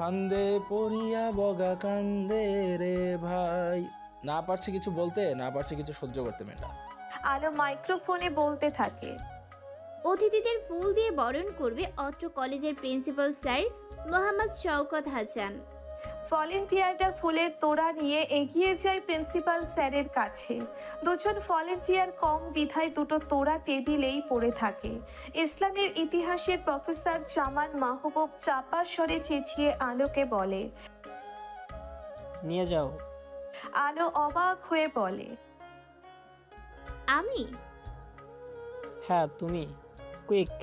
ফান্দে পড়িয়া বগা কান্দে রে ভাই। না পারছে কিছু বলতে, না পারছে কিছু সহ্য করতে মেয়েটা। আলো মাইক্রোফোনে বলতে থাকে। অতিথিদের ফুল দিয়ে বরণ করবে অত্র কলেজের প্রিন্সিপাল স্যার মোহাম্মদ শওকত হাসান। ভলেন্টিয়াররা ফুলের তোড়া নিয়ে এগিয়ে যায় প্রিন্সিপাল স্যারের কাছে। দুজন ভলেন্টিয়ার কম বিধায় দুটো তোড়া টেবিলেই পড়ে থাকে। ইসলামের ইতিহাসের প্রফেসর জামান মাহবুব চাপা স্বরে চেঁচিয়ে আলোকে বলে, নিয়ে যাও। আলো অবাক হয়ে বলে, আমি? হ্যাঁ তুমি, কুইক।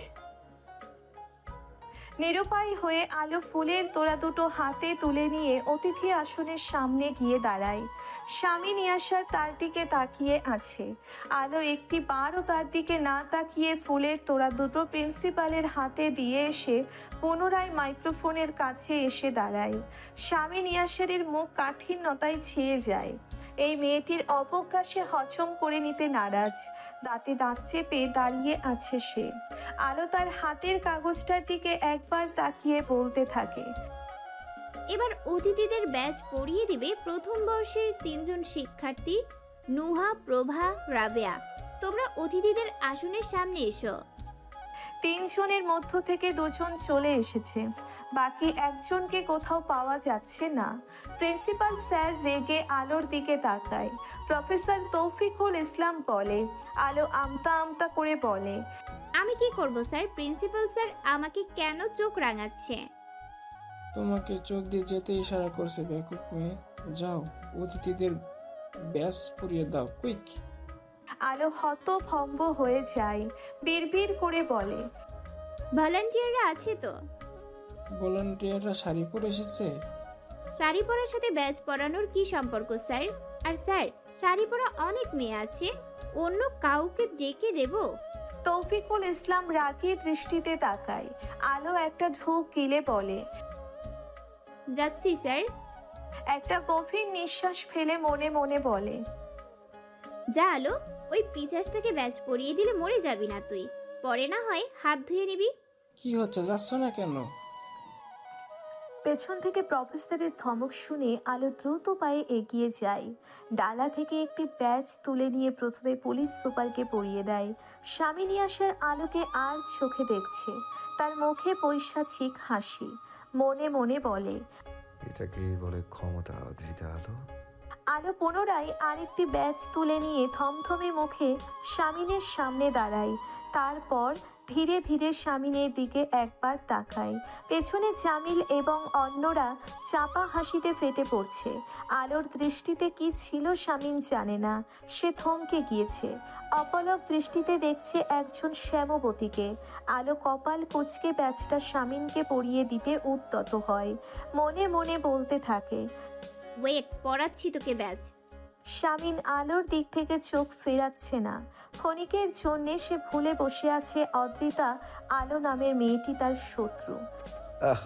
নিরুপায় হয়ে আলো ফুলের তোড়া দুটো হাতে তুলে নিয়ে অতিথি আসনের সামনে গিয়ে দাঁড়ায়। স্বামী নিয়াসার তার দিকে তাকিয়ে আছে। আলো একটি বারও তার দিকে না তাকিয়ে ফুলের তোড়া দুটো প্রিন্সিপালের হাতে দিয়ে এসে পুনরায় মাইক্রোফোনের কাছে এসে দাঁড়ায়। স্বামী নিয়াসারের মুখ কাঠিন্যতায় ছেয়ে যায়। এই মেয়েটির অবজ্ঞা সে হজম করে নিতে নারাজ। দাঁতে দাঁত চেপে দাঁড়িয়ে আছে সে। আলো তার হাতের কাগজটার দিকে একবার তাকিয়ে বলতে থাকে, এবার অতিথিদের ব্যাচ পরিয়ে দিবে প্রথম বর্ষের 3 জন শিক্ষার্থী নুহা, প্রভা, রাবেয়া। তোমরা অতিথিদের আসনের সামনে এসো। 3 জনের মধ্য থেকে 2 জন চলে এসেছে, বাকি একজনকে কোথাও পাওয়া যাচ্ছে না। প্রিন্সিপাল স্যার রেগে আলোর দিকে তাকায়। প্রফেসর তৌফিকুল ইসলাম বলে। আলো আমতা আমতা করে বলে, আমি কি করব স্যার? প্রিন্সিপাল স্যার আমাকে কেন চোখ রাঙাচ্ছে? তোমাকে চোখ দিয়ে যেতে ইশারা করছে বেকুব মেয়ে। যাও, অতিথিদের ব্যাস পরিয়ে দাও, কুইক। আলো হতভম্ব হয়ে যায়। বিড়বিড় করে বলে, ভলান্টিয়াররা আছে তো? ভলান্টিয়াররা শাড়ি পরে এসেছে। শাড়ি পরার সাথে ব্যাচ পরানোর কি সম্পর্ক স্যার? আর স্যার, শাড়ি পরা অনেক মেয়ে আছে, অন্য কাউকে ডেকে দেব? তৌফিকুল ইসলাম রাগী দৃষ্টিতে তাকায়। আলো একটা ঢোক গিলে বলে, যাচ্ছি স্যার। একটা গভীর নিঃশ্বাস ফেলে মনে মনে বলে, যা আলো, ওই পিচাসটাকে ব্যাচ পরিয়ে দিলে মরে যাবি না তুই। পরে না হয় হাত ধুয়ে নিবি। কি হচ্ছে, যাচ্ছ না কেন? পেছন থেকে প্রফেসরের ধমক শুনে আলো দ্রুত পায়ে এগিয়ে যায়। ডালা থেকে একটি ব্যাজ তুলে নিয়ে প্রথমে পুলিশ সুপারকে পরিয়ে দেয়। স্বামী নিয়াসার আলোকে আর চোখে দেখছে। তার মুখে পৈশাচিক হাসি। মনে মনে বলে, এটাকেই বলে ক্ষমতা, ধৃতা আলো। আলো পুনরায় আরেকটি ব্যাজ তুলে নিয়ে থমথমে মুখে স্বামীনের সামনে দাঁড়ায়। তারপর ধীরে ধীরে স্বামীনের দিকে একবার তাকায়। পেছনে জামিল এবং অন্যরা চাপা হাসিতে ফেটে পড়ছে। আলোর দৃষ্টিতে কি ছিল স্বামীন জানে না। সে থমকে গিয়েছে। অপলক দৃষ্টিতে দেখছে একজন শ্যামবতীকে। আলো কপাল কুঁচকে ব্যাজটা স্বামীনকে পরিয়ে দিতে উদ্যত হয়। মনে মনে বলতে থাকে, ওয়েট, পড়াচ্ছি তোকে ব্যাচ। স্বামীন আলোর দিক থেকে চোখ ফেরাচ্ছে না। ক্ষণিকের জন্যে সে ভুলে বসে আছে অদ্রিতা আলো নামের মেয়েটি তার শত্রু। আহ,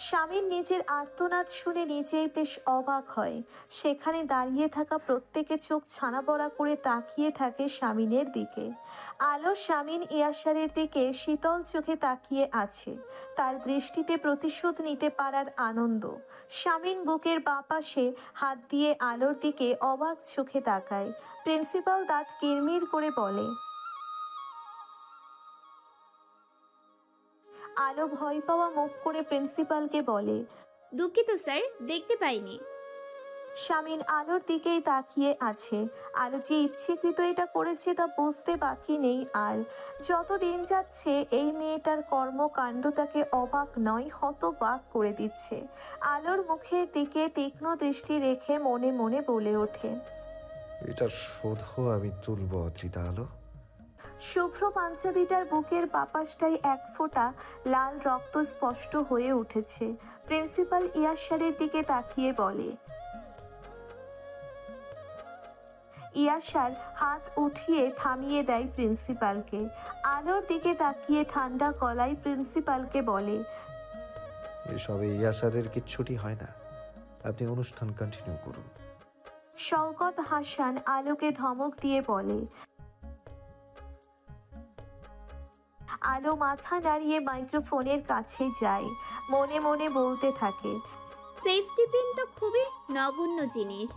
স্বামীর নিজের আর্তনাদ শুনে নিজেই বেশ অবাক হয়। সেখানে দাঁড়িয়ে থাকা প্রত্যেকে চোখ ছানা বড়া করে তাকিয়ে থাকে স্বামীনের দিকে। আলো স্বামীন ইয়াসারের দিকে শীতল চোখে তাকিয়ে আছে। তার দৃষ্টিতে প্রতিশোধ নিতে পারার আনন্দ। স্বামীন বুকের বাঁ পাশে হাত দিয়ে আলোর দিকে অবাক চোখে তাকায়। প্রিন্সিপাল দাঁত কিরমির করে বলে, আলো ভয় পাওয়া মুখ করে প্রিন্সিপালকে বলে, দুঃখিত স্যার, দেখতে পাইনি। স্বামীন আলোর দিকেই তাকিয়ে আছে। আলো যে ইচ্ছেকৃত এটা করেছে তা বুঝতে বাকি নেই আর। যত দিন যাচ্ছে এই মেয়েটার কর্মকাণ্ড তাকে অবাক নয় হতবাক করে দিচ্ছে। আলোর মুখের দিকে তীক্ষ্ণ দৃষ্টি রেখে মনে মনে বলে ওঠে, এটার শোধও আমি তুলব, ধৃতা আলো। শুভ্র পাঞ্জাবিটার বুকের বাপাসটাই এক ফোঁটা লাল রক্ত স্পষ্ট হয়ে উঠেছে। প্রিন্সিপাল ইয়াসারের দিকে তাকিয়ে বলে, ইয়াসার হাত উঠিয়ে থামিয়ে দেয় প্রিন্সিপালকে। আলোর দিকে তাকিয়ে ঠান্ডা গলায় প্রিন্সিপালকে বলে, এসবে ইয়াসারের কিচ্ছুটি হয় না, আপনি অনুষ্ঠান কন্টিনিউ করুন। শওকত হাসান আলোকে ধমক দিয়ে বলে। আলো মাথা নাড়িয়ে মাইক্রোফোনের কাছে যায়। মনে মনে বলতে থাকে, সেফটি পিন তো খুবই নগণ্য জিনিস।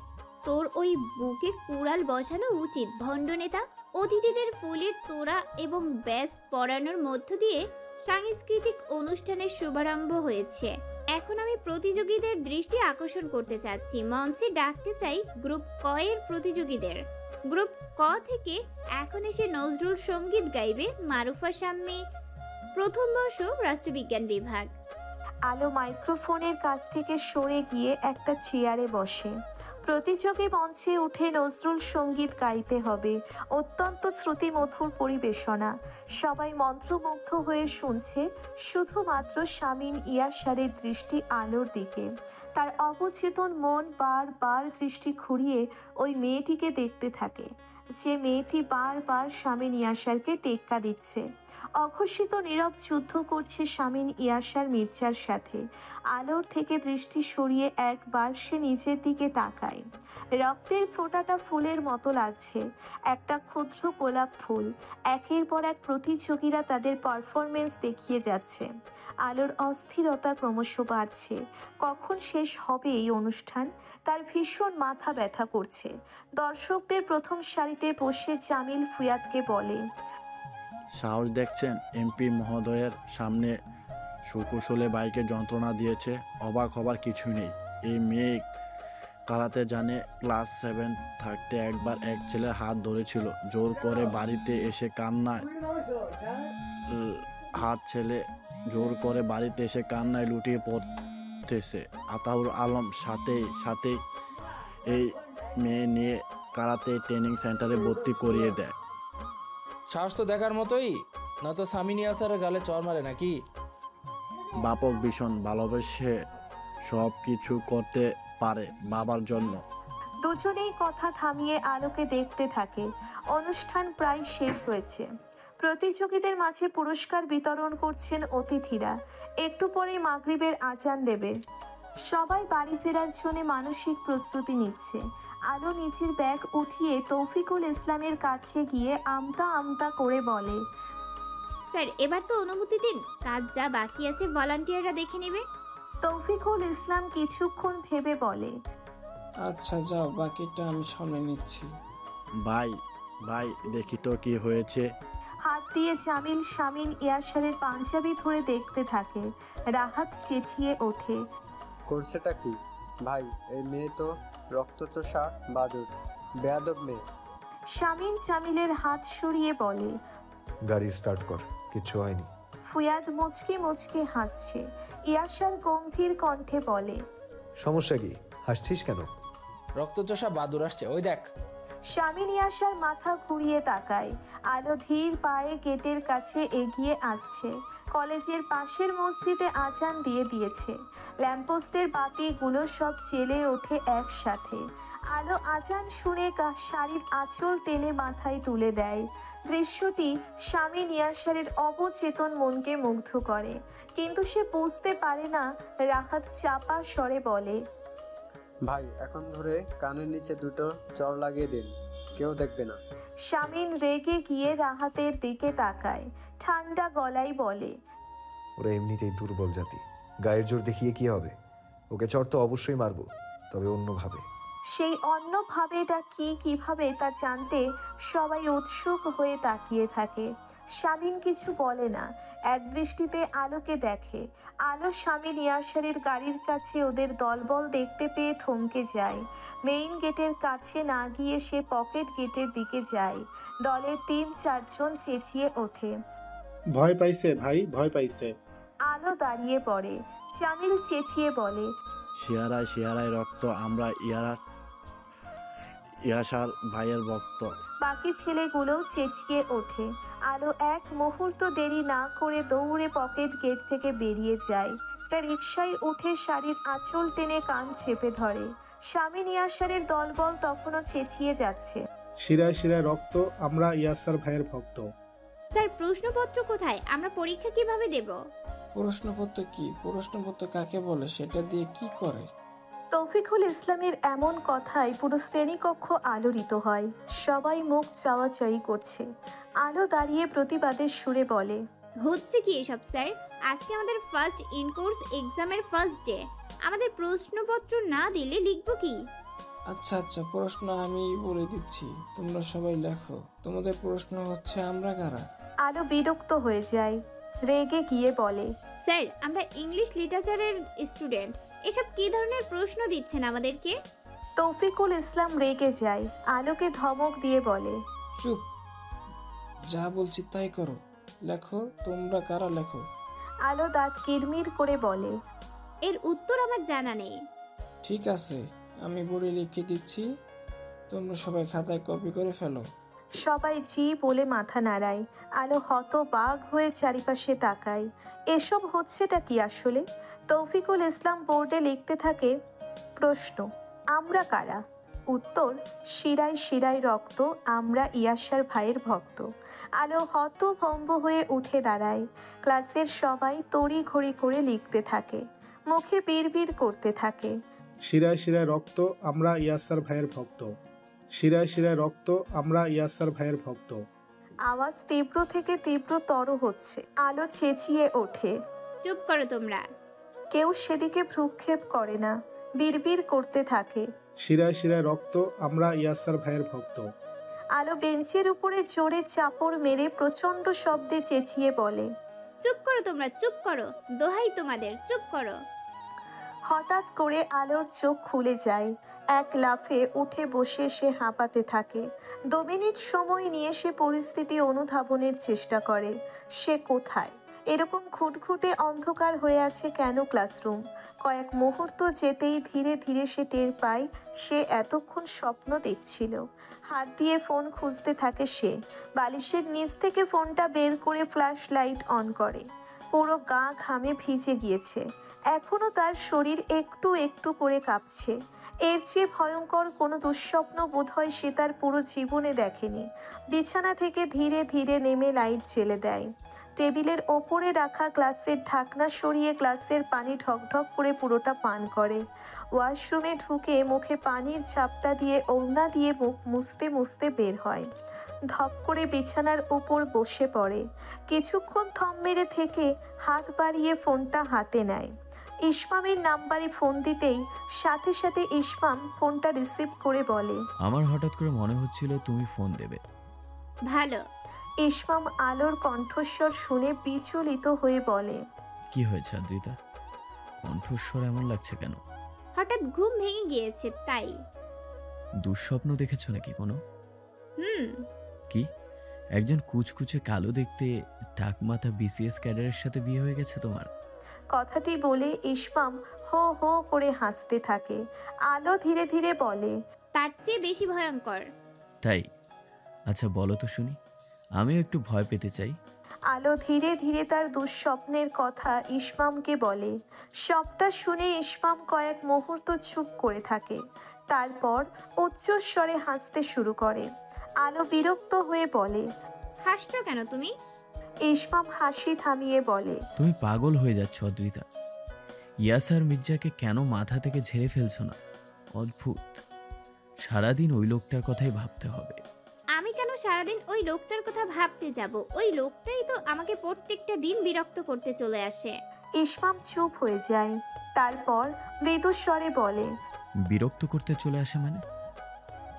তোর ওই বুকে কুড়াল বসানো উচিত ভণ্ড নেতা। অতিথিদের ফুলের তোড়া এবং ব্যাস পরানোর মধ্য দিয়ে সাংস্কৃতিক অনুষ্ঠানের শুভারম্ভ হয়েছে। এখন আমি প্রতিযোগীদের দৃষ্টি আকর্ষণ করতে চাচ্ছি। মঞ্চে ডাকতে চাই গ্রুপ ক এর প্রতিযোগীদের। গ্রুপ ক থেকে এখন এসে নজরুল সঙ্গীত গাইবে মারুফা শাম্মী, প্রথম বর্ষ রাষ্ট্রবিজ্ঞান বিভাগ। আলো মাইক্রোফোনের কাছ থেকে সরে গিয়ে একটা চেয়ারে বসে। প্রতিযোগী মঞ্চে উঠে নজরুল সঙ্গীত গাইতে হবে, অত্যন্ত শ্রুতিমধুর পরিবেশনা। সবাই মন্ত্রমুগ্ধ হয়ে শুনছে, শুধুমাত্র শামীম ইয়াসারের দৃষ্টি আলোর দিকে। তার অবচেতন মন বারবার দৃষ্টি ঘুরিয়ে ওই মেয়েটিকে দেখতে থাকে, যে মেয়েটি বারবার শামীম ইয়াসারকে টেক্কা দিচ্ছে। অঘোষিত নীরব যুদ্ধ করছে শামীম ইয়াসার মির্জার সাথে। আলোর থেকে দৃষ্টি সরিয়ে একবার সে নিজের দিকে তাকায়। রক্তের ফোঁটাটা ফুলের মতো লাগছে, একটা ক্ষুদ্র গোলাপ ফুল। একের পর এক প্রতিযোগীরা তাদের পারফরমেন্স দেখিয়ে যাচ্ছে। আলোর অস্থিরতা ক্রমশ বাড়ছে। কখন শেষ হবে এই অনুষ্ঠান? তার ভীষণ মাথা ব্যথা করছে। দর্শকদের প্রথম সারিতে বসে জামিল ফুয়াদকে বলে, সাহস দেখছেন? এমপি মহোদয়ের সামনে সুকুশলে বাইকে যন্ত্রণা দিয়েছে, অবাক হবার কিছুই নেই। এই মেয়ে কারাতে জানে। ক্লাস 7 থাকতে একবার এক ছেলের হাত ধরেছিল, জোর করে বাড়িতে এসে কান্নায় লুটিয়ে পড়তেছে। আতাউর আলম সাথে এই মেয়ে নিয়ে কারাতে ট্রেনিং সেন্টারে ভর্তি করিয়ে দেয়। সাহস তো দেখার মতোই, নয়তো শামীম ইয়াসারের গালে চড় মারে নাকি? বাপক ভীষণ ভালোবেসে সব কিছু করতে পারে বাবার জন্য। দুজনেই কথা থামিয়ে আলোকে দেখতে থাকে। অনুষ্ঠান প্রায় শেষ হয়েছে। প্রতিযোগীদের মাঝে পুরস্কার বিতরণ করছেন অতিথিরা। একটু পরেই মাগরিবের আজান দেবে। সবাই বাড়ি ফেরার জন্য মানসিক প্রস্তুতি নিচ্ছে। আলো নিজের ব্যাগ উঠিয়ে তৌফিকুল ইসলামের কাছে গিয়ে আমতা আমতা করে বলে, স্যার এবার তো অনুমতি দিন, কাজ যা বাকি আছে ভলান্টিয়াররা দেখে নেবে। তৌফিকুল ইসলাম কিছুক্ষণ ভেবে বলে, আচ্ছা যাও, বাকিটা আমি সামলে নিচ্ছি। ভাই দেখি তো কি হয়েছে। হাত দিয়ে জামিল শামীম ইয়াসারের পাঞ্জাবি ধরে দেখতে থাকে। রাহাত চেঁচিয়ে ওঠে, করছেটা কি ভাই? এই মেয়ে তো রক্তচোষা বাদুর, বেয়াদব মেয়ে। শামীম জামিলের হাত সরিয়ে বলে, গাড়ি স্টার্ট কর, কিচ্ছু হয়নি। ফুয়াদ মুচকি মুচকি হাসছে। ইয়াসার গম্ভীর কণ্ঠে বলে, সমস্যা কি? হাসছিস কেন? রক্তচোষা বাদুর আসছে, ওই দেখ। শামীম ইয়াসার মাথা ঘুরিয়ে তাকায়। আলো ধীর পায়ে গেটের কাছে এগিয়ে আসছে। কলেজের পাশের মসজিদে আজান দিয়ে দিয়েছে। ল্যাম্পপোস্টের বাতিগুলো সব জ্বেলে ওঠে একসাথে। আলো আজান শুনে শাড়ির আঁচল টেনে মাথায় তুলে দেয়। দৃশ্যটি শামীম ইয়াসারের অবচেতন মনকে মুগ্ধ করে, কিন্তু সে বুঝতে পারে না। রাহাত চাপা স্বরে বলে, ভাই এখন ধরে কানের নিচে দুটো চড় লাগিয়ে দিন, কেউ দেখবে না। শামীম রেগে গিয়ে রাহাতের দিকে তাকায়। ঠান্ডা গলায় বলে, ওরা এমনিতেই দুর্বল জাতি, গায়ের জোর দেখিয়ে কি হবে? ওকে চড় তো অবশ্যই মারবো, তবে অন্যভাবে। সেই অন্যভাবেটা কিভাবে তা জানতে সবাই উৎসুক হয়ে তাকিয়ে থাকে। শামীম কিছু বলে না, এক দৃষ্টিতে আলোকে দেখে। আলো শামীম ইয়াসারের গাড়ির কাছে ওদের দলবল দেখতে পেয়ে থমকে যায়। মেইন গেটের কাছে না গিয়ে সে পকেট গেটের দিকে যায়। দলের 3-4 জন চেঁচিয়ে ওঠে, ভয় পাইছে ভাই, ভয় পাইছে। আলো দাঁড়িয়ে পড়ে। জামিল চেঁচিয়ে বলে, শিয়ারায় রক্ত, আমরা ইয়াসার ভাইয়ের ভক্ত। বাকি ছেলেগুলোও চেঁচিয়ে ওঠে। আলো এক মুহূর্ত দেরি না করে দৌড়ে পকেট গেট থেকে বেরিয়ে যায়। একটা রিকশায় উঠে শাড়ির আঁচল টেনে কান চেপে ধরে। শামীম ইয়াসারের দলবল তখনও চেঁচিয়ে যাচ্ছে, শিরায় শিরায় রক্ত, আমরা ইয়াসার ভাইয়ের ভক্ত। স্যার প্রশ্নপত্র কোথায়? আমরা পরীক্ষা কিভাবে দেব? প্রশ্নপত্র কি? প্রশ্নপত্র কাকে বলে? সেটা দিয়ে কি করে? তৌফিকুল ইসলামের এমন কথায় পুরো শ্রেণীকক্ষ আলোড়িত হয়। সবাই মুখ চাওয়াচাই করছে। আলো দাঁড়িয়ে প্রতিবাদের সুরে বলে, হচ্ছে কি এসব স্যার? আজকে আমাদের ফার্স্ট ইন কোর্স এক্সামের ফার্স্ট ডে। আমাদের প্রশ্নপত্র না দিলে লিখবো কি? আচ্ছা আচ্ছা, প্রশ্ন আমি বলে দিচ্ছি, তোমরা সবাই লেখো। তোমাদের প্রশ্ন হচ্ছে আমরা কারা। আলো বিরক্ত হয়ে যায়, রেগে গিয়ে বলে, স্যার আমরা ইংলিশ লিটারেচারের স্টুডেন্ট, এসব কি ধরনের প্রশ্ন দিচ্ছেন আমাদেরকে? তৌফিকুল ইসলাম রেগে যায়, আলোকে ধমক দিয়ে বলে, চুপ, যা বলছি তাই করো। লেখো, তোমরা কারা লেখো। আলো দাঁত কিরমির করে বলে, এর উত্তর আমার জানা নেই। ঠিক আছে, আমি বোর্ডে লিখে দিচ্ছি, তোমরা সবাই খাতায় কপি করে ফেলো। সবাই জি বলে মাথা নাড়ায়। আলো হতবাক হয়ে চারিপাশে তাকায়, এসব হচ্ছেটা কি আসলে? তৌফিকুল ইসলাম বোর্ডে লিখতে থাকে, প্রশ্ন, আমরা কারা? উত্তর, শিরায় শিরায় রক্ত, আমরা ইয়াসার ভাইয়ের ভক্ত। আলো হতভম্ব হয়ে উঠে দাঁড়ায়। ক্লাসের সবাই তড়ি ঘড়ি করে লিখতে থাকে, মুখে বিড়বিড় করতে থাকে, শিরায় শিরায় রক্ত, আমরা ইয়াসার ভাইয়ের ভক্ত। শিরায় শিরায় রক্ত, আমরা ইয়াসার ভাইয়ের ভক্ত। আওয়াজ তীব্র থেকে তীব্রতর হচ্ছে। আলো চেঁচিয়ে ওঠে, চুপ করো তোমরা। কেউ সেদিকে ভ্রুক্ষেপ করে না, বিড়বিড় করতে থাকে। শিরায় শিরায় রক্ত, আমরা ইয়াসার ভাইয়ের ভক্ত। আলো বেঞ্চের উপরে জোরে চাপড় মেরে প্রচণ্ড শব্দে চেঁচিয়ে বলে, চুপ করো তোমরা, চুপ করো, দোহাই তোমাদের, চুপ করো। হঠাৎ করে আলোর চোখ খুলে যায়। এক লাফে উঠে বসে সে হাঁপাতে থাকে। 2 মিনিট সময় নিয়ে সে পরিস্থিতি অনুধাবনের চেষ্টা করে। সে কোথায়? এরকম খুঁটখুঁটে অন্ধকার হয়ে আছে কেন ক্লাসরুম? কয়েক মুহূর্ত যেতেই ধীরে ধীরে সে টের পায় সে এতক্ষণ স্বপ্ন দেখছিল। হাত দিয়ে ফোন খুঁজতে থাকে সে। বালিশের নিচ থেকে ফোনটা বের করে ফ্ল্যাশ লাইট অন করে। পুরো গা ঘামে ভিজে গিয়েছে। এখনও তার শরীর একটু একটু করে কাঁপছে। এর চেয়ে ভয়ঙ্কর কোনো দুঃস্বপ্ন বোধহয় সে তার পুরো জীবনে দেখেনি। বিছানা থেকে ধীরে ধীরে নেমে লাইট জ্বেলে দেয়। টেবিলের ওপরে রাখা গ্লাসের ঢাকনা সরিয়ে গ্লাসের পানি ঢকঢক করে পুরোটা পান করে। ওয়াশরুমে ঢুকে মুখে পানির ঝাপটা দিয়ে ওড়না দিয়ে মুখ মুছতে মুছতে বের হয়। ধপ করে বিছানার উপর বসে পড়ে। কিছুক্ষণ থম মেরে থেকে হাত বাড়িয়ে ফোনটা হাতে নেয়। ইসমামের নাম্বারে ফোন দিতেই সাথে সাথে ইসমাম ফোনটা রিসিভ করে বলে, আমার হঠাৎ করে মনে হচ্ছিল তুমি ফোন দেবে। ভালো। ইসমাম আলোর কণ্ঠস্বর শুনে বিচলিত হয়ে বলে, কি হয়েছে আদ্রিতা, কণ্ঠস্বর এমন লাগছে কেন? হঠাৎ ঘুম ভেঙে গিয়েছে তাই। দুঃস্বপ্ন দেখেছো নাকি কোনো? হুম। কি, একজন কুচকুচে কালো দেখতে টাকমাথা বিসিএস ক্যাডারের সাথে বিয়ে হয়ে গেছে তোমার? কথাটি বলে ইসমাম হো হো করে হাসতে থাকে। আলো ধীরে ধীরে বলে, তার চেয়ে বেশি ভয়ঙ্কর। তাই? আচ্ছা বলো তো শুনি, আমিও একটু ভয় পেতে চাই। আলো ধীরে ধীরে তার দুঃস্বপ্নের কথা ইসমামকে বলে। সবটা শুনে ইসমাম কয়েক মুহূর্ত চুপ করে থাকে। তারপর উচ্চস্বরে হাসতে শুরু করে। আলো বিরক্ত হয়ে বলে, হাসছো কেন তুমি? ইসমাম হাসি থামিয়ে বলে, তুমি পাগল হয়ে যাচ্ছ অদ্রিতা। ইয়াসার মির্জাকে কেন মাথা থেকে ঝেড়ে ফেলছো না? অদ্ভুত, সারাদিন ওই লোকটার কথাই ভাবতে হবে। আমি কেন সারাদিন ওই লোকটার কথা ভাবতে যাব? ওই লোকটাই তো আমাকে প্রত্যেকটা দিন বিরক্ত করতে চলে আসে। ইসমাম চুপ হয়ে যায়। তারপর মৃদুস্বরে বলে, বিরক্ত করতে চলে আসে মানে?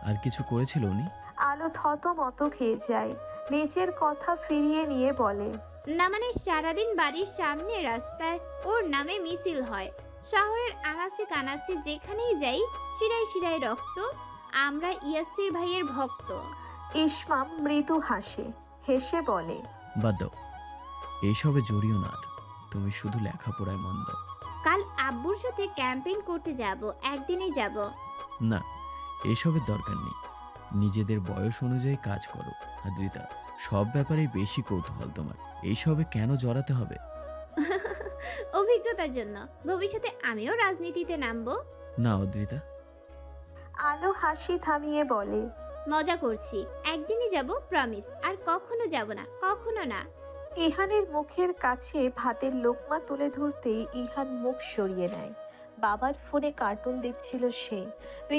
আর কিছু করেছিল উনি? আলো থতমত খেয়ে যায়। নিজের কথা ফিরিয়ে নিয়ে বলে, না মানে সারাদিন বাড়ির সামনে রাস্তায় ওর নামে মিছিল হয়। শহরের আনাচে কানাচে যেখানেই যাই শিরায় শিরায় রক্ত, আমরা ইয়াসির ভাইয়ের ভক্ত। ইসমাম মৃদু হাসে, হেসে বলে, বাদ দাও, এইসবে জড়িও না। আর তুমি শুধু লেখাপড়ায় মন দাও। কাল আব্বুর সাথে ক্যাম্পেইন করতে যাব, একদিনই যাব। না, এসবের দরকার নেই। নিজেদের বয়স অনুযায়ী কাজ করো আদ্রিতা। সব ব্যাপারেই বেশি কৌতূহল তোমার, এইসবে কেন জড়াতে হবে? অভিজ্ঞতার জন্য। ভবিষ্যতে আমিও রাজনীতিতে নামবো। না অদ্রিতা। আলো হাসি থামিয়ে বলে, মজা করছি, একদিনই যাব, প্রমিস। আর কখনো যাব না, কখনো না। ইহানের মুখের কাছে ভাতের লোকমা তুলে ধরতেই ইহান মুখ সরিয়ে নেয়। বাবার ফোনে কার্টুন দেখছিল সে।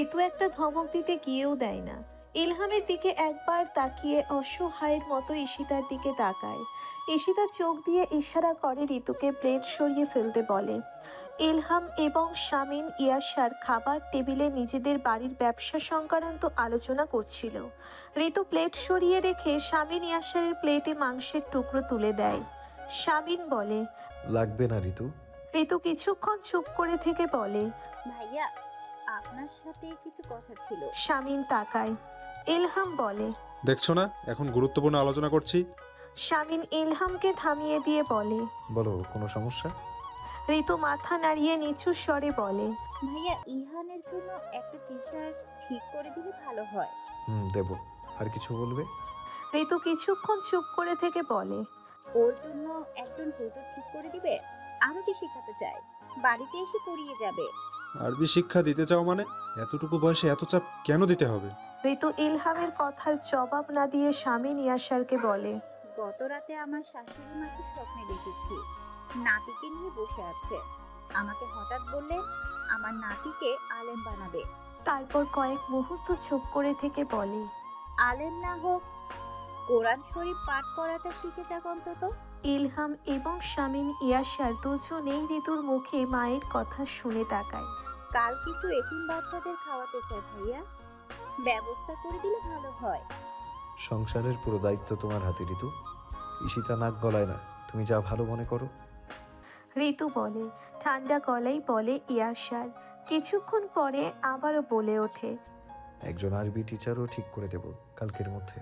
ঋতু একটা ধমক দিতে গিয়েও দেয় না। ইলহামের দিকে একবার তাকিয়ে অসহায়ের মতো ঈশিতার দিকে তাকায়। ঈশিতা চোখ দিয়ে ইশারা করে ঋতুকে প্লেট সরিয়ে ফেলতে বলে। ইলহাম এবং শামীম ইয়াসার খাবার টেবিলে নিজেদের বাড়ির ব্যবসা সংক্রান্ত আলোচনা করছিল। ঋতু প্লেট সরিয়ে রেখে শামীম ইয়াসারের প্লেটে মাংসের টুকরো তুলে দেয়। শামীম বলে, লাগবে না ঋতু। ঋতু কিছুক্ষণ চুপ করে থেকে বলে, ভাইয়া আপনার সাথে কিছু কথা ছিল। শামীম তাকায়। ইলহাম বলে, দেখছো না এখন গুরুত্বপূর্ণ আলোচনা করছি। শামীম ইলহামকে থামিয়ে দিয়ে বলে, বলো, কোনো সমস্যা? ঋতু মাথা নাড়িয়ে নিচু স্বরে বলে, ভাইয়া ইহানের জন্য একটা টিচার ঠিক করে দিলে ভালো হয়। দেব। আর কিছু বলবে? ঋতু কিছুক্ষণ চুপ করে থেকে বলে, ওর জন্য একজন হুজুর ঠিক করে দিবে। আরবি শেখাতে চাই, বাড়িতে এসে পড়িয়ে যাবে। আরবি শিক্ষা দিতে চাও মানে? এতটুকু বয়সে এত চাপ কেন দিতে হবে? ঋতু ইলহামের কথার জবাব না দিয়ে শামীম ইয়াসারকে বলে, গত রাতে আমার শাশুড়ি মাকে স্বপ্নে দেখেছি, নাতিকে নিয়ে বসে আছে। আমাকে হঠাৎ বললেন আমার নাতিকে আলেম বানাবে। তারপর কয়েক মুহূর্ত চুপ করে থেকে বলে, আলেম না হোক, কোরআন শরীফ পাঠ করাটা শিখে যাক অন্তত। ইলহাম এবং শামীম ইয়াসার দুজনেই ঋতুর মুখে মায়ের কথা শুনে তাকায়। কাল কিছু এতিম বাচ্চাদের খাওয়াতে চাই ভাইয়া, ব্যবস্থা করে দিলে ভালো হয়। সংসারের পুরো দায়িত্ব তোমার হাতে ঋতু। ঈশিতা নাক গলায় না, তুমি যা ভালো মনে করো। ঋতু বলে। ঠান্ডা গলায় বলে ইয়াসার। কিছুক্ষণ পরে আবারও বলে ওঠে, একজন আরবি টিচারও ঠিক করে দেব কালকের মধ্যে।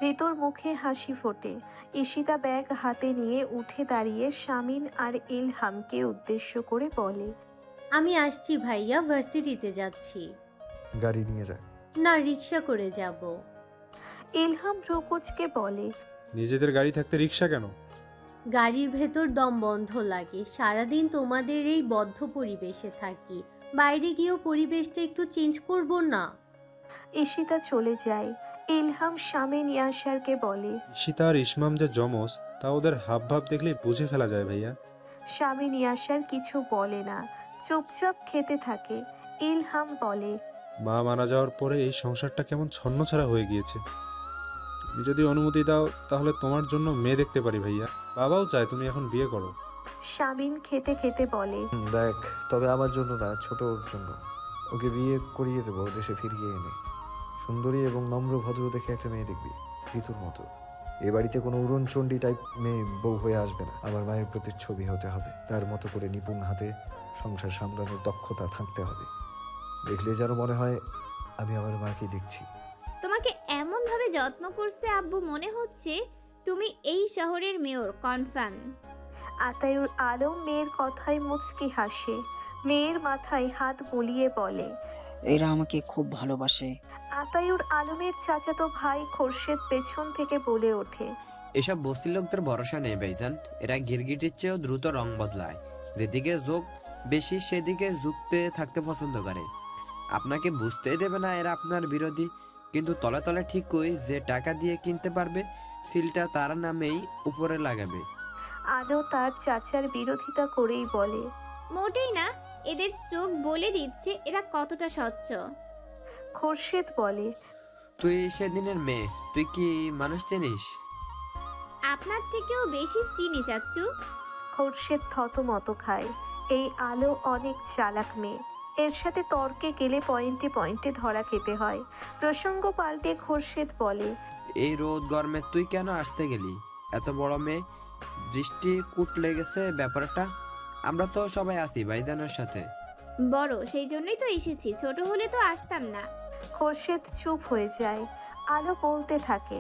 ঋতুর মুখে হাসি ফোটে। ঈশিতা ব্যাগ হাতে নিয়ে উঠে দাঁড়িয়ে শামীম আর ইলহামকে উদ্দেশ্য করে বলে, আমি আসছি ভাইয়া, ভার্সিটিতে যাচ্ছি। গাড়ি নিয়ে যা। না, রিক্সা করে যাব। ইলহাম রুকুজকে বলে, নিজেদের গাড়ি থাকতে রিক্সা কেন? গাড়ির ভেতর দম বন্ধ লাগে, সারাদিন তোমাদের এই বদ্ধ পরিবেশে থাকি, বাইরে গিয়েও পরিবেশটা একটু চেঞ্জ করব না? ঈশিতা চলে যায়। ইলহাম শামীম ইয়াসারকে বলে, ঈশিতা আর ইসমাম যে যমজ তা ওদের হাবভাব দেখলেই বুঝে ফেলা যায় ভাইয়া। শামীম ইয়াসার কিছু বলে না, চুপচাপ খেতে থাকে। ইলহাম বলে, মা মারা যাওয়ার পরে এই সংসারটা কেমন ছন্নছাড়া হয়ে গিয়েছে। তুমি যদি অনুমতি দাও তাহলে তোমার জন্য মেয়ে দেখতে পারি ভাইয়া। বাবাও চায় তুমি এখন বিয়ে করো। শামীম খেতে খেতে বলে, দেখ, তবে আমার জন্য না, ছোট ওর জন্য। ওকে বিয়ে করিয়ে দেবো দেশে ফিরিয়ে এনে। সুন্দরী এবং নম্র ভদ্র দেখে একটা মেয়ে দেখবি, ঋতুর মতো। এ বাড়িতে কোনো উড়নচণ্ডী টাইপ মেয়ে বউ হয়ে আসবে না। আমার মায়ের প্রতিচ্ছবি হতে হবে, তার মতো করে নিপুণ হাতে সংসার সামলানোর দক্ষতা থাকতে হবে। দেখলে যেন মনে হয় আমি আমার মাকে দেখছি। তোমাকে এমন ভাবে যত্ন করছে আব্বু, মনে হচ্ছে তুমি এই শহরের মেয়র কনফার্ম। আতায়ুর আলম মেয়ের কথায় মুচকি হাসে। মেয়ের মাথায় হাত বুলিয়ে বলে, এরা আমাকে খুব ভালোবাসে। আতায়ুর আলমের চাচাতো ভাই খোরশেদ পেছন থেকে বলে ওঠে, এসব বস্তির লোকদের ভরসা নেই ভাইজান। এরা গিরগিটির চেয়েও দ্রুত রং বদলায়। যেদিকে যোগ বেশি সেদিকে যুক্তে থাকতে পছন্দ করে। আপনাকে বুঝতেই দেবে না এরা আপনার বিরোধী, কিন্তু তলে তলে ঠিকই যে টাকা দিয়ে কিনতে পারবে সিলটা তার নামেই উপরে লাগাবে। আলো তার চাচার বিরোধিতা করেই বলে, মোটেই না, এদের চোখ বলে দিচ্ছে এরা কতটা স্বচ্ছ। খোরশেদ বলে, তুই সেদিনের মেয়ে, তুই কি মানুষ চিনিস? আপনার থেকেও বেশি চিনি চাচ্চু। খোরশেদ থতমত খায়। এই আলো অনেক চালাক মেয়ে, এর সাথে তর্কে গেলে পয়েন্টে পয়েন্টে ধরা খেতে হয়। প্রসঙ্গ পাল্টে খোরশেদ বলে, এই রোদ গরমে তুই কেন আসতে গেলি? এত বড় মেয়ে, দৃষ্টি কুট লেগেছে ব্যাপারটা। আমরা তো সবাই আছি ভাইজানের সাথে। বড়, সেই জন্যই তো এসেছি, ছোট হলে তো আসতাম না। খোরশেদ চুপ হয়ে যায়। আলো বলতে থাকে,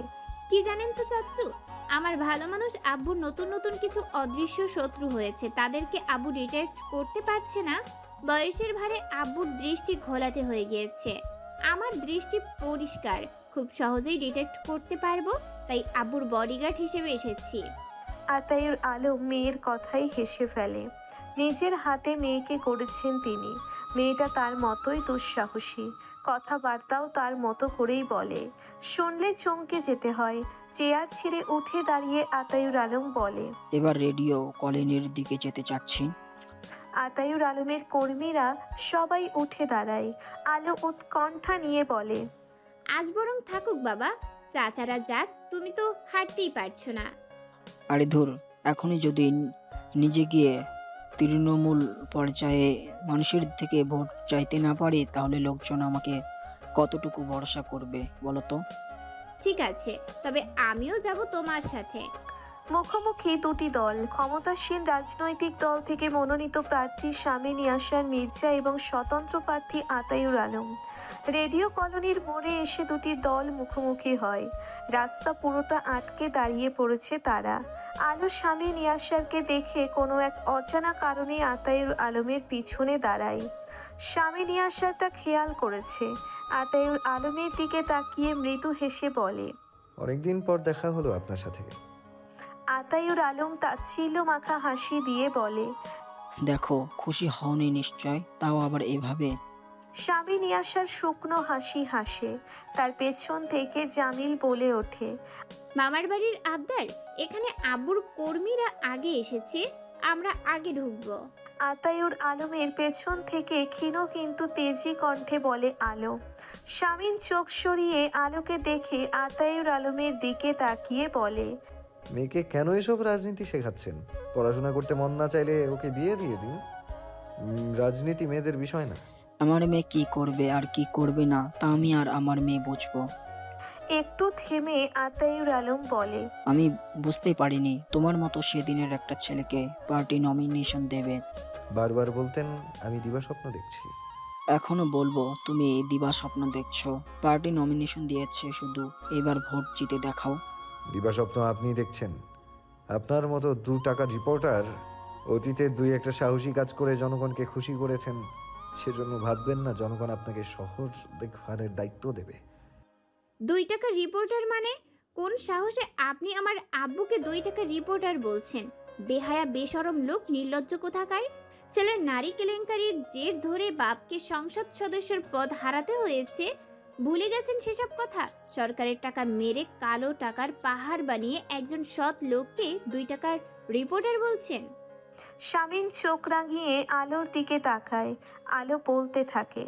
কি জানেন তো চাচ্চু, আমার ভালো মানুষ আব্বুর নতুন নতুন কিছু অদৃশ্য শত্রু হয়েছে, তাদেরকে আব্বু ডিটেক্ট করতে পারছে না। বয়সের ভারে আব্বুর দৃষ্টি ঘোলাটে হয়ে গিয়েছে। আমার দৃষ্টি পরিষ্কার, খুব সহজেই ডিটেক্ট করতে পারবো, তাই আব্বুর বডিগার্ড হিসেবে এসেছি। আতায়ুর আলো মেয়ের কথাই হেসে ফেলে। নিজের হাতে মেয়েকে করেছেন তিনি। মেয়েটা তার মতোই দুঃসাহসী, কথাবার্তাও তার মতো করেই বলে। শুনলে চমকে যেতে হয়। চেয়ার ছেড়ে উঠে দাঁড়িয়ে আতায়ুর আলম বলে, এবার রেডিও কলোনির দিকে যেতে চাচ্ছি। আতায়ুর আলমের কর্মীরা সবাই উঠে দাঁড়ায়। আলো উৎকণ্ঠা নিয়ে বলে, আজ বরং থাকুক বাবা, চাচারা যাক, তুমি তো হাঁটতেই পারছো না। আরে ধুর, এখনই যদি নিজে গিয়ে তৃণমূল পর্যায়ে মানুষের থেকে ভোট চাইতে না পারি তাহলে লোকজন আমাকে কতটুকু ভরসা করবে বলো তো? ঠিক আছে, তবে আমিও যাব তোমার সাথে। মুখোমুখি দুটি দল, ক্ষমতাসীন রাজনৈতিক দল থেকে মনোনীত প্রার্থী শামীম ইয়াসার মির্জা এবং স্বতন্ত্র প্রার্থী আতায়ুর আলম। রেডিও কলোনির মোড়ে এসে দুটি দল মুখোমুখি হয়। রাস্তা পুরোটা আটকে দাঁড়িয়ে পড়েছে তারা। আলো শামীম ইয়াসারকে দেখে কোনো এক অজানা কারণে আতায়ুর আলমের পিছনে দাঁড়ায়। শামীম ইয়াসার তা খেয়াল করেছে। আতায়ুর আলমের দিকে তাকিয়ে মৃদু হেসে বলে, অনেকদিন পর দেখা হলো আপনার সাথে। আতায়ুর আলম তাচ্ছিল্য মাখা হাসি দিয়ে বলে, দেখো, খুশি হওনি নিশ্চয়, তাও আবার এভাবে। শামীম ইয়াসার শুকনো হাসি হাসে। তার পেছন থেকে জামিল বলে ওঠে, মামার বাড়ির আবদার, এখানে আব্বুর কর্মীরা আগে এসেছে, আমরা আগে ঢুকবো। আতায়ুর আলমের পেছন থেকে ক্ষীণ কিন্তু তেজি কণ্ঠে বলে আলো। শামীম চোখ সরিয়ে আলোকে দেখে আতায়ুর আলমের দিকে তাকিয়ে বলে, মেয়েকে কেন এসব রাজনীতি শেখাচ্ছেন? পড়াশোনা করতে মন না চাইলে ওকে বিয়ে দিয়ে দিন। রাজনীতি মেয়েদের বিষয় না। আমার মেয়ে কি করবে আর কি করবে না তা আমি আর আমার মেয়ে বুঝবো। একটু থেমে আতায়ুর আলম বলে, আমি বুঝতেই পারিনি তোমার মতো সেদিনের একটা ছেলেকে পার্টি নমিনেশন দেবে। বারবার বলতেন আমি দিবা স্বপ্ন দেখছি। এখনো বলবো তুমি দিবা স্বপ্ন দেখছো। পার্টি নমিনেশন দিয়েছে শুধু, এবার ভোট জিতে দেখাও। দিবা স্বপ্ন আপনি দেখছেন? আপনার মতো 2 টাকার রিপোর্টার অতীতে 2-1টা সাহসী কাজ করে জনগণকে খুশি করেছেন, সেজন্য ভাববেন না জনগণ আপনাকে শহর দেখভালের দায়িত্ব দেবে। 2 টাকার রিপোর্টার মানে? কোন সাহসে আপনি আমার আব্বুকে 2 টাকার রিপোর্টার বলছেন? বেহায়া বেশরম লোক, নির্লজ্জ কোথাকার। ছেলের নারী কেলেঙ্কারির জের ধরে বাপকে সংসদ সদস্যের পদ হারাতে হয়েছে, ভুলে গেছেন সেসব কথা? সরকারের টাকা মেরে কালো টাকার পাহাড় বানিয়ে একজন সৎ লোককে 2 টাকার রিপোর্টার বলছেন? শামীম চোখ রাঙিয়ে আলোর দিকে তাকায়। আলো বলতে থাকে,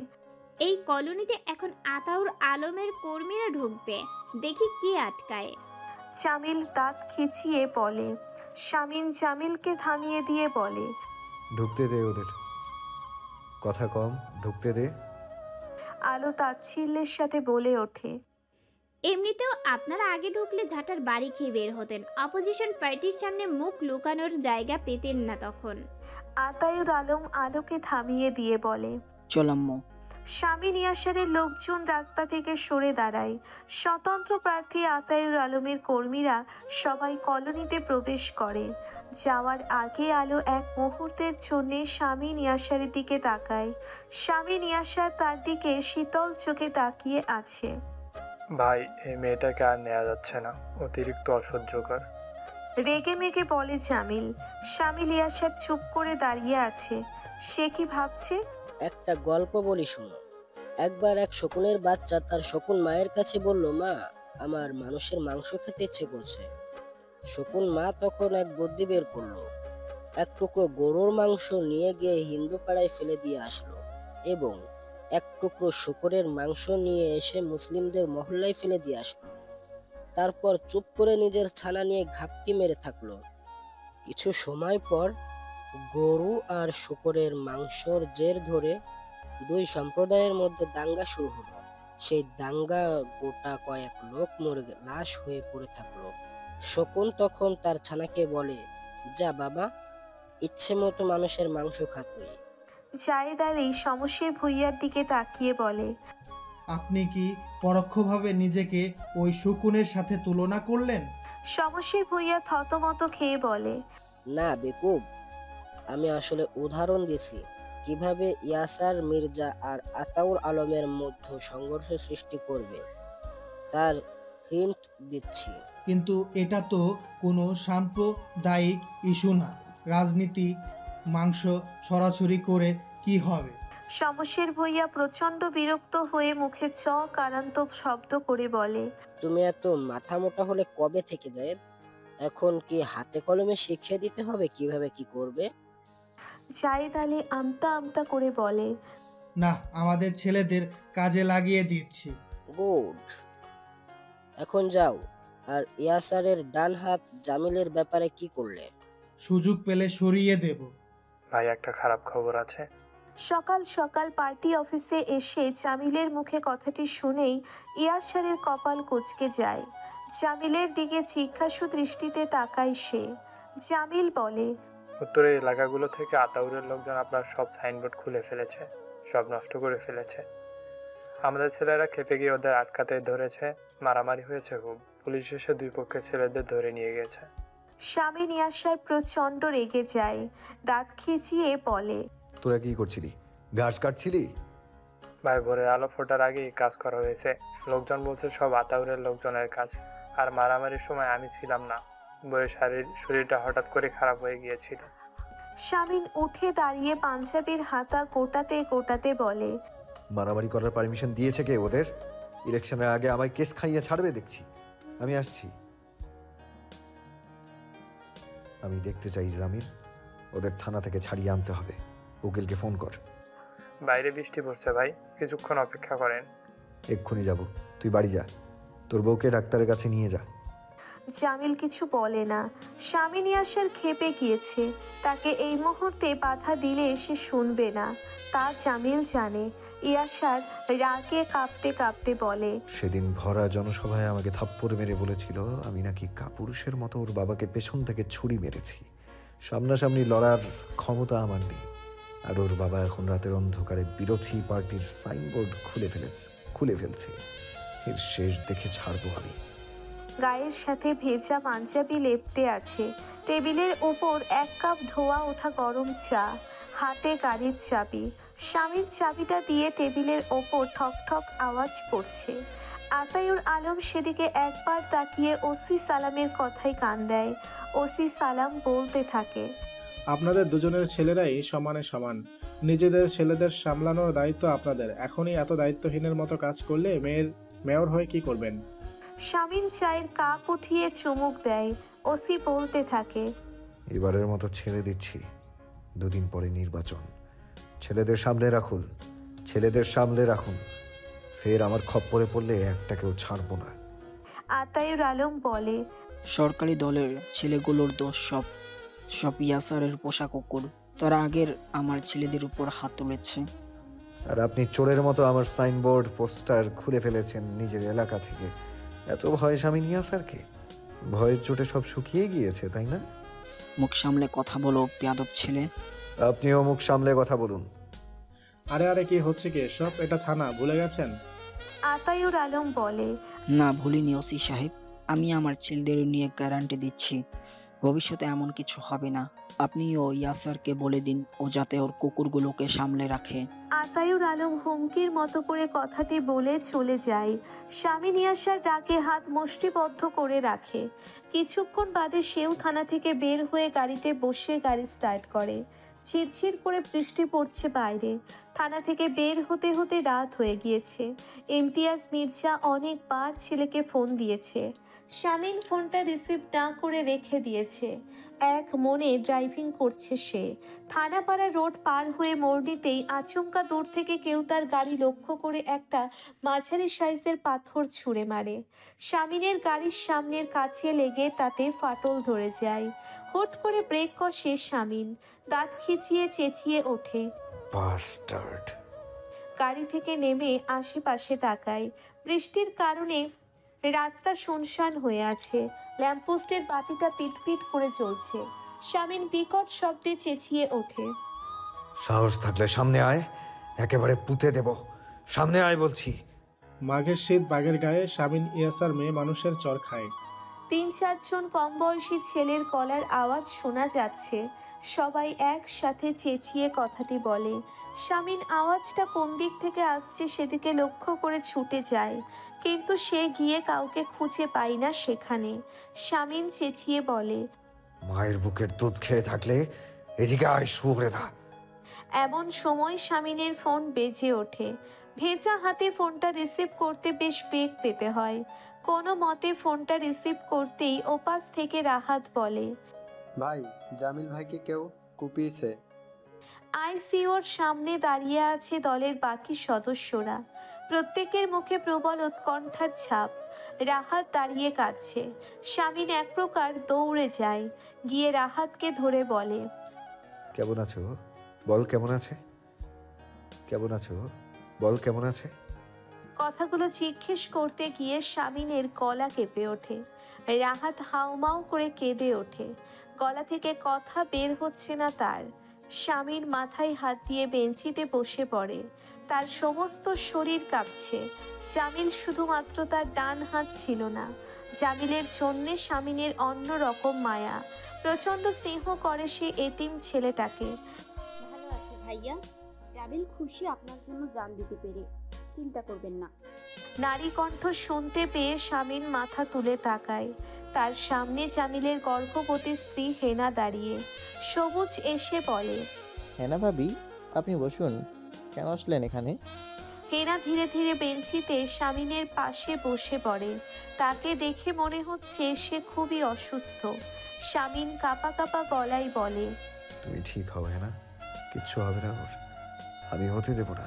এই কলোনিতে এখন আতাউর আলমের কর্মীরা ঢুকবে, দেখি কে আটকায়। জামিল দাঁত খিচিয়ে বলে। শামীম জামিলকে থামিয়ে দিয়ে বলে, ঢুকতে দে ওদের, কথা কম, ঢুকতে দে। আলো তাচ্ছিল্যের সাথে বলে ওঠে, এমনিতেও আপনারা আগে ঢুকলে ঝাঁটার বাড়ি খেয়ে বের হতেন, অপোজিশন পার্টির সামনে মুখ লুকানোর জায়গা পেতেন না তখন। আতায়ুর আলম আলোকে থামিয়ে দিয়ে বলে, চল আম্মু। শামীম ইয়াসারের লোকজন রাস্তা থেকে সরে দাঁড়ায়। স্বতন্ত্র প্রার্থী আতায়ুর আলমের কর্মীরা সবাই কলোনিতে প্রবেশ করে। যাওয়ার আগে আলো এক মুহূর্তের জন্যে শামীম ইয়াসারের দিকে তাকায়। শামীম ইয়াসার তার দিকে শীতল চোখে তাকিয়ে আছে। ভাই, এই মেয়েটাকে আর নেওয়া যাচ্ছে না, অতিরিক্ত অসহ্যকর। রেগে মেগে বলে জামিল। শামীম ইয়াসার চুপ করে দাঁড়িয়ে আছে। সে কি ভাবছে? একটা গল্প বলি শোনো। একবার এক শকুনের বাচ্চা তার শকুন মায়ের কাছে বলল, মা, আমার মানুষের মাংস খেতে ইচ্ছে করছে। শকুন মা তখন এক বুদ্ধি বের করলো। এক টুকরো গরুর মাংস নিয়ে গিয়ে হিন্দু পাড়ায় ফেলে দিয়ে আসলো এবং এক টুকরো শূকরের মাংস নিয়ে এসে মুসলিমদের মহল্লায় ফেলে দিয়ে আসলো। তারপর চুপ করে নিজের ছানা নিয়ে ঘাপটি মেরে থাকলো। কিছু সময় পর গরু আর শূকরের মাংসর জের ধরে 2 সম্প্রদায়ের মধ্যে দাঙ্গা শুরু হলো। সেই দাঙ্গা গোটা কয়েক লোক মরে লাশ হয়ে পড়ে থাকলো। শকুন তখন তার ছানাকে বলে, যা বাবা, ইচ্ছে মতো মানুষের মাংস খা তুই। জায়েদ আলী শমশের ভুঁইয়ার দিকে তাকিয়ে বলে, আপনি কি পরোক্ষভাবে নিজেকে ওই শকুনের সাথে তুলনা করলেন? শমশের ভুঁইয়া থতমত খেয়ে বলে, না বেকুব, আমি আসলে উদাহরণ দিছি কিভাবে ইয়াসার মির্জা আর আতাউর আলমের মধ্যে সংঘর্ষ সৃষ্টি করবে, তার হিন্ট দিচ্ছি। কিন্তু এটা তো কোনো সাম্প্রদায়িক ইস্যু না। রাজনীতি মাংস ছড়াছড়ি করে কি হবে? শমশের ভুঁইয়া প্রচন্ড বিরক্ত হয়ে মুখে কারান্ত শব্দ করে বলে, তুমি এত মাথা মোটা হলে কবে থেকে যায়? এখন কি হাতে কলমে শিখিয়ে দিতে হবে কিভাবে কি করবে? জায়েদ আলী আমতা আমতা করে বলে, না, আমাদের ছেলেদের কাজে লাগিয়ে দিচ্ছি। গুড। এখন যাও। আর ইয়াসারের ডান হাত জামিলের ব্যাপারে কি করলে? সুযোগ পেলে সরিয়ে দেব। ভাই একটা খারাপ খবর আছে। সকাল সকাল পার্টি অফিসে এসে জামিলের মুখে কথাটি শুনেই ইয়াসারের কপাল কুঁচকে যায়। জামিলের দিকে জিজ্ঞাসু দৃষ্টিতে তাকায় সে। জামিল বলে, উত্তরের এলাকাগুলো থেকে আতাউরের লোকজন আপনার সব সাইনবোর্ড খুলে ফেলেছে, সব নষ্ট করে ফেলেছে। আমাদের ছেলেরা খেপে গিয়ে ওদের আটকাতে ধরেছে, মারামারি হয়েছে খুব। পুলিশ এসে দুই পক্ষের ছেলেদের ধরে নিয়ে গেছে। স্বামী ইয়াসার প্রচণ্ড রেগে যায়, দাঁত খিচিয়ে বলে, তোরা কি করছিলি? ঘাস কাটছিলি? ভাই ভোরের আলো ফোটার আগেই কাজ করা হয়েছে। লোকজন বলছে সব আতাউরের লোকজনের কাজ। আর মারামারির সময় আমি ছিলাম না। বইয়ের শরীরটা হঠাৎ করে খারাপ হয়ে গিয়েছিল। শামিন উঠে দাঁড়িয়ে পাঞ্জাবির হাতা গোটাতে গোটাতে বলে, মারামারি করার পারমিশন দিয়েছে কে ওদের? ইলেকশনের আগে আমায় কেস খাইয়ে ছাড়বে দেখছি। আমি আসছি। আমি দেখতে চাই জামিল, ওদের থানা থেকে ছাড়িয়ে আনতে হবে। উকিলকে ফোন কর। বাইরে বৃষ্টি পড়ছে ভাই, কিছুক্ষণ অপেক্ষা করেন। এক্ষুনি যাব, তুই বাড়ি যা। তোর বউকে ডাক্তারের কাছে নিয়ে যা। জামিল কিছু বলে না। স্বামী ইয়াসার খেপে গিয়েছে, তাকে এই মুহূর্তে বাধা দিলে সে শুনবে না, তা জামিল জানে। ইয়াসার রাগে কাঁপতে কাঁপতে বলে, সেদিন ভরা জনসভায় আমাকে থাপ্পড় মেরে বলেছিল আমি নাকি কাপুরুষের মতো ওর বাবাকে পেছন থেকে ছুরি মেরেছি। সামনাসামনি লড়ার ক্ষমতা আমার নেই। আর ওর বাবা এখন রাতের অন্ধকারে বিরোধী পার্টির সাইনবোর্ড খুলে ফেলছে। এর শেষ দেখে ছাড়বো আমি। গায়ের সাথে ভেজা পাঞ্জাবি লেপ্টে আছে। টেবিলের ওপর 1 কাপ ধোয়া ওঠা গরম চা, হাতে গাড়ির চাবি। স্বামীর চাবিটা দিয়ে টেবিলের ওপর ঠক ঠক আওয়াজ করছে। আতাউর আলম সেদিকে একবার তাকিয়ে ওসি সালামের কথায় কান দেয়। ওসি সালাম বলতে থাকে, আপনাদের দুজনের ছেলেরাই সমানে সমান। নিজেদের ছেলেদের সামলানোর দায়িত্ব আপনাদের। এখনই এত দায়িত্বহীনের মতো কাজ করলে মেয়র হয়ে কি করবেন? শামিন চায়ের কাপ উঠিয়ে চুমুক দেয়। ওসি বলতে থাকে, এবারের মতো ছেড়ে দিচ্ছি। 2 দিন পরে নির্বাচন। ছেলেদের সামলে রাখুন। ফের আমার খপ্পরে পড়লে একটাকেও ছাড়বো না। আতাউর আলম বলে, সরকারি দলের ছেলেগুলোর দোষ সব ইয়াসারের পোষা কুকুর। তারা আগের আমার ছেলেদের উপর হাত তুলেছে। আর আপনি চোরের মতো আমার সাইনবোর্ড পোস্টার খুলে ফেলেছেন নিজের এলাকা থেকে। এত ভয় স্বামী ইয়াসারকে? ভয়ের চোটে সব শুকিয়ে গিয়েছে, তাই না? মুখ সামলে কথা বলো বেয়াদব ছেলে। আপনিও মুখ সামলে কথা বলুন। আরে কি হচ্ছে কি সব? এটা থানা, ভুলে গেছেন? আতাউর আলম বলে, না ভুলিনি ওসি সাহেব। আমি আমার ছেলেদের নিয়ে গ্যারান্টি দিচ্ছি ভবিষ্যতে এমন কিছু হবে না। আপনিও ইয়াসারকে বলে দিন ও যাতে ওর কুকুরগুলোকে সামলে রাখে। আতাউর আলম হুমকির মতো করে কথাটি বলে চলে যায়। স্বামী ইয়াসার রাগে হাত মুষ্টিবদ্ধ করে রাখে। কিছুক্ষণ বাদে সেও থানা থেকে বের হয়ে গাড়িতে বসে গাড়ি স্টার্ট করে। ছিরছির করে বৃষ্টি পড়ছে বাইরে। থানা থেকে বের হতে হতে রাত হয়ে গিয়েছে। ইমতিয়াজ মির্জা অনেকবার ছেলেকে ফোন দিয়েছে। শামিন ফোনটা রিসিভ না করে রেখে দিয়েছে। এক মনে ড্রাইভিং করছে সে। থানাপাড়া রোড পার হয়ে মোড় নিতেই আচমকা দূর থেকে কেউ তার গাড়ি লক্ষ্য করে একটা মাঝারি সাইজের পাথর ছুঁড়ে মারে। শামিনের গাড়ির সামনের কাছে লেগে তাতে ফাটল ধরে যায়। হুট করে ব্রেক কষে শামিন, দাঁত খিচিয়ে চেঁচিয়ে ওঠে, বাস্টার্ড। গাড়ি থেকে নেমে আশেপাশে তাকায়। বৃষ্টির কারণে রাস্তা শুনশান হয়ে আছে। ল্যাম্পপোস্টের বাতিটা পিটপিট করে জ্বলছে। শামিন বিকট শব্দে চেঁচিয়ে ওঠে, সাহস থাকলে সামনে আয়, একেবারে পুঁতে দেব। সামনে আয় বলছি। মাঘের শীত বাঘের গায়ে শামিন ইয়াসার মেয়ে মানুষের চর খায়। 3-4 জন কম বয়সী ছেলের গলার আওয়াজ শোনা যাচ্ছে। সবাই একসাথে চেঁচিয়ে কথাটি বলে। শামিন আওয়াজটা কোন দিক থেকে আসছে সেদিকে লক্ষ্য করে ছুটে যায়, কিন্তু সে গিয়ে কাউকে খুঁজে পায় না সেখানে। শামিন চেঁচিয়ে বলে, মায়ের বুকের দুধ খেয়ে থাকলে এদিকে আয় শুয়োরেরা। এমন সময় শামিনের ফোন বেজে ওঠে। ভেজা হাতে ফোনটা রিসিভ করতে বেশ বেগ পেতে হয়। কোনো মতে ফোনটা রিসিভ করতেই ওপাশ থেকে রাহাত বলে, ভাই জামিল ভাইকে কেউ কুপিয়েছে। আইসিইউর সামনে দাঁড়িয়ে আছে দলের বাকি সদস্যরা। প্রত্যেকের মুখে প্রবল উৎকণ্ঠার ছাপ। রাহাত দাঁড়িয়ে কাঁদছে। শামিন এক প্রকার দৌড়ে যায়, গিয়ে রাহাতকে ধরে বলে, কেমন আছো? বল কেমন আছে? কেমন আছো? বল কেমন আছে? কথাগুলো জিজ্ঞেস করতে গিয়ে শামিনের গলা কেঁপে ওঠে। রাহাত হাউমাউ করে কেঁদে ওঠে। গলা থেকে কথা বের হচ্ছে না তার। শামিন মাথায় হাত দিয়ে বেঞ্চিতে বসে পড়ে। তার সমস্ত শরীর কাঁপছে। জামিল শুধুমাত্র তার ডান হাত ছিল না। জামিলের জন্যে শামিনের অন্য রকম মায়া। প্রচণ্ড স্নেহ করে সে এতিম ছেলেটাকে। ভালো আছে ভাইয়া, জামিল খুশি আপনার জন্য জান দিতে পেরে, চিন্তা করবেন না। নারী কণ্ঠ শুনতে পেয়ে শামিন মাথা তুলে তাকায়। তার সামনে জামিলের গর্ভবতী স্ত্রী হেনা দাঁড়িয়ে। সবুজ এসে বলে, হেনা ভাবি, আপনি বসুন। কেন আসলেন এখানে? হেনা ধীরে ধীরে বেঞ্চিতে শামিনের পাশে বসে পড়ে। তাকে দেখে মনে হচ্ছে সে খুবই অসুস্থ। শামিন কাঁপা কাঁপা গলায় বলে, তুমি ঠিক হবে না, কিচ্ছু হবে না ওর, আমি হতে দেব না।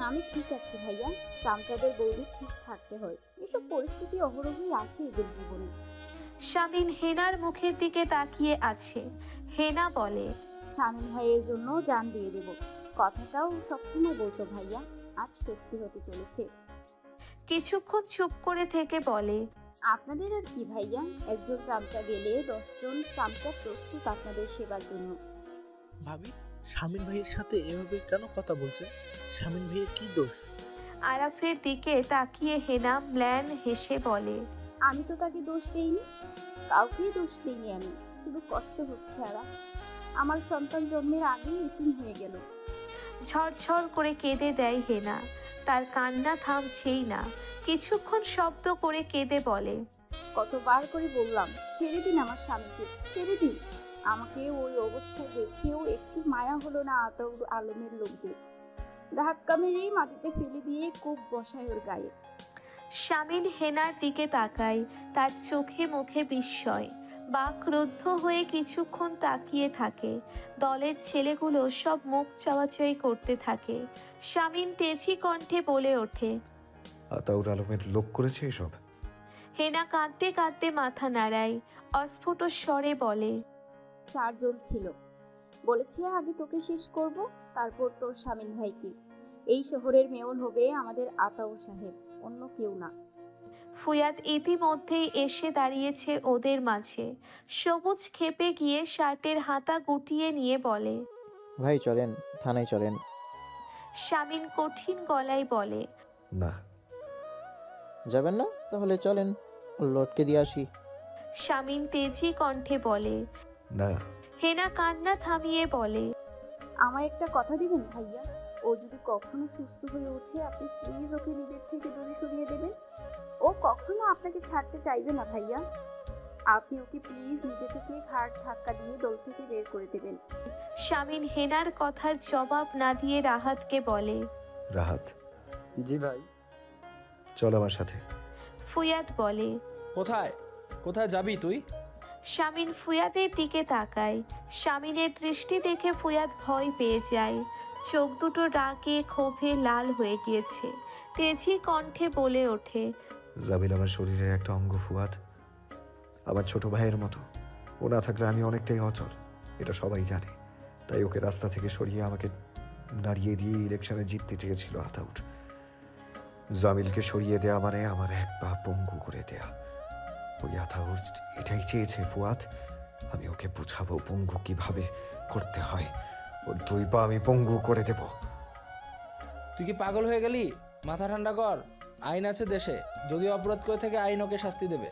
আমি ঠিক আছি ভাইয়া। চামচাদের বৌদি ঠিক থাকতে হয়, এসব পরিস্থিতি অহরহই আসে এদের জীবনে। শামিন হেনার মুখের দিকে তাকিয়ে আছে। হেনা বলে, শামিন ভাইয়ের জন্য জান দিয়ে দেব, কথাটাও সবসময় বলতো ভাইয়া, আজ সত্যি হতে চলেছে। কিছুক্ষণ চুপ করে থেকে বলে, আপনাদের আর কি ভাইয়া, একজন চামচা গেলে 10 জন চামচা প্রস্তুত আপনাদের সেবার জন্য। ভাবি, শামিন ভাইয়ের সাথে এভাবে কেন কথা বলছেন? শামিন ভাইয়ের কি দোষ? আরাফের দিকে তাকিয়ে হেনা ম্লান হেসে বলে, আমি তো তাকে দোষ দেইনি, কাউকেই দোষ দিইনি আমি, শুধু কষ্ট হচ্ছে। আমার সন্তান জন্মের আগেই এতিম হয়ে গেল। ঝরঝর করে কেঁদে দেয় হেনা। তার কান্না থামছেই না। কিছুক্ষণ শব্দ করে কেঁদে বলে, কতবার করে বললাম ছেড়ে দিন আমার স্বামীকে, ছেড়ে দিন। আমাকে ওই অবস্থায় দেখেও একটু মায়া হলো না আতাউর আলমের লোকদের। ধাক্কা মেরেই মাটিতে ফেলে দিয়ে কূপ বসায় ওর গায়ে। শামিন হেনার দিকে তাকায়। তার চোখে মুখে বিস্ময়। বাকরুদ্ধ হয়ে কিছুক্ষণ তাকিয়ে থাকে। দলের ছেলেগুলো সব মুখ চাওয়াচাই করতে থাকে। শামিন তেজি কণ্ঠে বলে ওঠে, আতাউর আলমের লোক করেছে এসব? হেনা কাঁদতে কাঁদতে মাথা নাড়ায়। অস্ফুট স্বরে বলে, 4 জন ছিল। বলেছি আগে তোকে শেষ করব, তারপর তোর শামিন ভাইকে। এই শহরের মেয়র হবে আমাদের আতাউর সাহেব, অন্য কেউ না। ফুয়াদ ইতিমধ্যেই এসে দাঁড়িয়েছে ওদের মাঝে। সবুজ ক্ষেপে গিয়ে শার্টের হাতা গুটিয়ে নিয়ে বলে, ভাই চলেন, থানায় চলেন। শামিন কঠিন গলায় বলে, না। যাবেন না? তাহলে চলেন, লটকে দিয়ে আসি। শামিন তেজি কণ্ঠে বলে, না। হেনা কান্না থামিয়ে বলে, আমায় একটা কথা দিবেন ভাইয়া, ও যদি কখনো সুস্থ হয়ে ওঠে আপনি প্লিজ ওকে নিজের থেকে দূরে সরিয়ে দেবেন। ও কখনো আপনাকে ছাড়তে চাইবে না ভাইয়া, আপনি ওকে প্লিজ নিজে থেকে ঘাড় ধাক্কা দিয়ে দল থেকে বের করে দেবেন। শামিন হেনার কথার জবাব না দিয়ে রাহাতকে বলে, রাহাত। জি ভাই। চল আমার সাথে। ফুয়াদ বলে, কোথায় কোথায় যাবি তুই? শামিন ফুয়াদের দিকে তাকায়। শামিনের দৃষ্টি দেখে ফুয়াদ ভয় পেয়ে যায়। চোখ দুটো রাগে ক্ষোভে লাল হয়ে গিয়েছে। তেজি কণ্ঠে বলে ওঠে, জামিল আমার শরীরের একটা অঙ্গ ফুয়াদ, আমার ছোট ভাইয়ের মতো। ও না থাকলে আমি অনেকটাই অচল, এটা সবাই জানে। তাই ওকে রাস্তা থেকে সরিয়ে আমাকে নাড়িয়ে দিয়ে ইলেকশনে জিততে চেয়েছিল আতাউর। জামিলকে সরিয়ে দেয়া মানে আমার এক পা পঙ্গু করে দেয়া। ওই আতাউর এটাই চেয়েছে ফুয়াদ। আমি ওকে বুঝাবো পঙ্গু কিভাবে করতে হয়। ওর 2 পা আমি পঙ্গু করে দেব। তুই কি পাগল হয়ে গেলি? মাথা ঠান্ডা কর, আইন আছে দেশে, যদি অপরাধ করে থাকে আইন ওকে শাস্তি দেবে।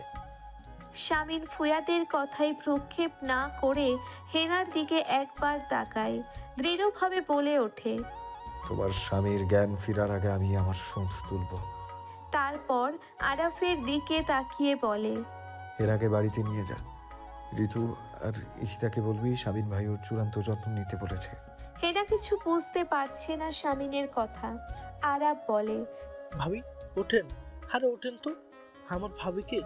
শামিন ফুয়াদের কথায় প্রক্ষেপ না করে হেনার দিকে একবার তাকায়। দৃঢ়ভাবে বলে ওঠে, তোমার স্বামীর জ্ঞান ফিরার আগে আমি আমার শোধ তুলব। তারপর আরাফের দিকে তাকিয়ে বলে, এর আগে বাড়িতে নিয়ে যা। ঋতু আর ইশিতাকে বলবি শামিন ভাই ওর চূড়ান্ত যত্ন নিতে বলেছে। হেনা কিছু বুঝতে পারছে না শামিনের কথা। আরাফ বলে, ভাবি ওঠেন, আরে ওঠেন তো, আমার ভাবিকে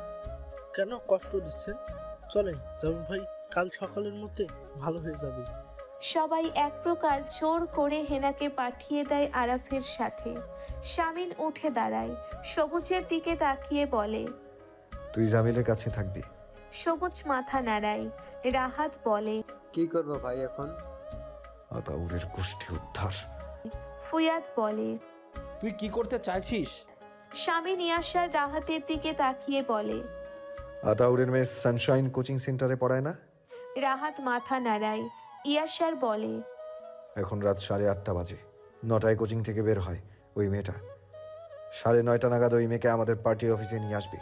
কেন কষ্ট দিচ্ছেন? চলেন জামিল ভাই, কাল সকালের মধ্যে ভালো হয়ে যাবে। সবাই এক প্রকার জোর করে হেনাকে পাঠিয়ে দেয় আরাফের সাথে। শামিন উঠে দাঁড়ায়, সবুজের দিকে তাকিয়ে বলে, তুই জামিলের কাছে থাকবি। সবুজ মাথা নাড়ায়। রাহাত বলে, কি করব ভাই এখন? আতাউরের গোষ্ঠী উদ্ধার। ফুয়াদ বলে, তুই কি করতে চাইছিস? শামিন ইয়াসার রাহাতের দিকে তাকিয়ে বলে, আতাউরের মেয়ে সানশাইন কোচিং সেন্টারে পড়ায় না? রাহাত মাথা নাড়ায়। ইয়াসার বলে, এখন রাত 8:30 বাজে, 9টায় কোচিং থেকে বের হয় ওই মেয়েটা। 9:30 নাগাদ ওই মেয়েকে আমাদের পার্টি অফিসে নিয়ে আসবে।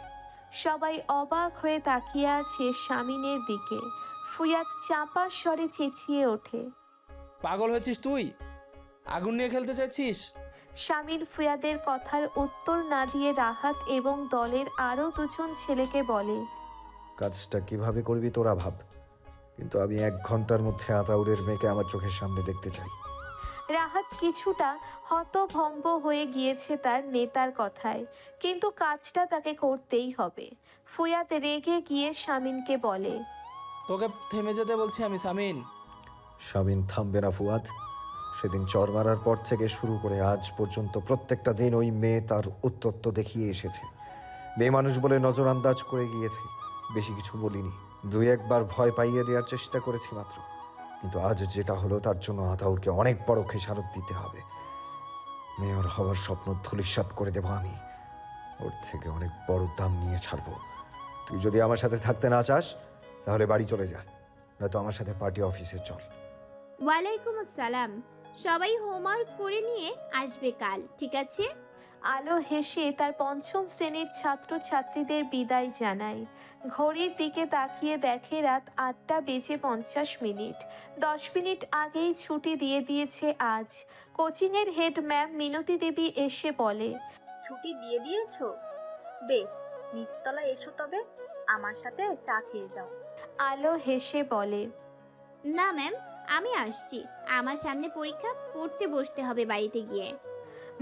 সবাই অবাক হয়ে তাকিয়ে আছে শামিনের দিকে। ফুয়াদ চাপা স্বরে চেঁচিয়ে ওঠে, পাগল হয়েছিস তুই? আগুন নিয়ে খেলতে চাইছিস? শামিন ফুয়াদের কথার উত্তর না দিয়ে রাহাত এবং দলের আরও 2জন ছেলেকে বলে, কাজটা কিভাবে করবি তোরা ভাব, কিন্তু আমি 1 ঘন্টার মধ্যে আতাউরের মেয়েকে আমার চোখের সামনে দেখতে চাই। রাহাত কিছুটা হতভম্ব হয়ে গিয়েছে তার নেতার কথায়, কিন্তু কাজটা তাকে করতেই হবে। ফুয়াদ রেগে গিয়ে শামিনকে বলে, তোকে থেমে যেতে বলছি আমি শামিন। শামিন থামবে না ফুয়াদ। সেদিন চর মারার পর থেকে শুরু করে আজ পর্যন্ত প্রত্যেকটা দিন ওই মেয়ে তার উত্তত্ত দেখিয়ে এসেছে। মেয়ে মানুষ বলে নজর আন্দাজ করে গিয়েছে, বেশি কিছু বলিনি। 2-1 বার ভয় পাইয়ে দেওয়ার চেষ্টা করেছি মাত্র, কিন্তু আজ যেটা হলো তার জন্য আতাউরকে অনেক বড় খেসারত দিতে হবে। মেয়র হওয়ার স্বপ্ন ধূলিসাৎ করে দেব আমি, ওর থেকে অনেক বড় দাম নিয়ে ছাড়বো। তুই যদি আমার সাথে থাকতে না চাস তাহলে বাড়ি চলে যা, নয়তো আমার সাথে পার্টি অফিসে চল। ওয়ালাইকুম আসসালাম। সবাই হোমওয়ার্ক করে নিয়ে আসবে কাল, ঠিক আছে? আলো হেসে তার 5ম শ্রেণীর ছাত্রছাত্রীদের বিদায় জানায়। ঘড়ির দিকে তাকিয়ে দেখে রাত 8:50। 10 মিনিট আগেই ছুটি দিয়ে দিয়েছে আজ। কোচিংয়ের হেড ম্যাম মিনতি দেবী এসে বলে, ছুটি দিয়ে দিয়েছো? বেশ, নিচতলা এসো, তবে আমার সাথে চা খেয়ে যাও। আলো হেসে বলে, না ম্যাম, আমি আসছি। আমার সামনে পরীক্ষা, পড়তে বসতে হবে বাড়িতে গিয়ে।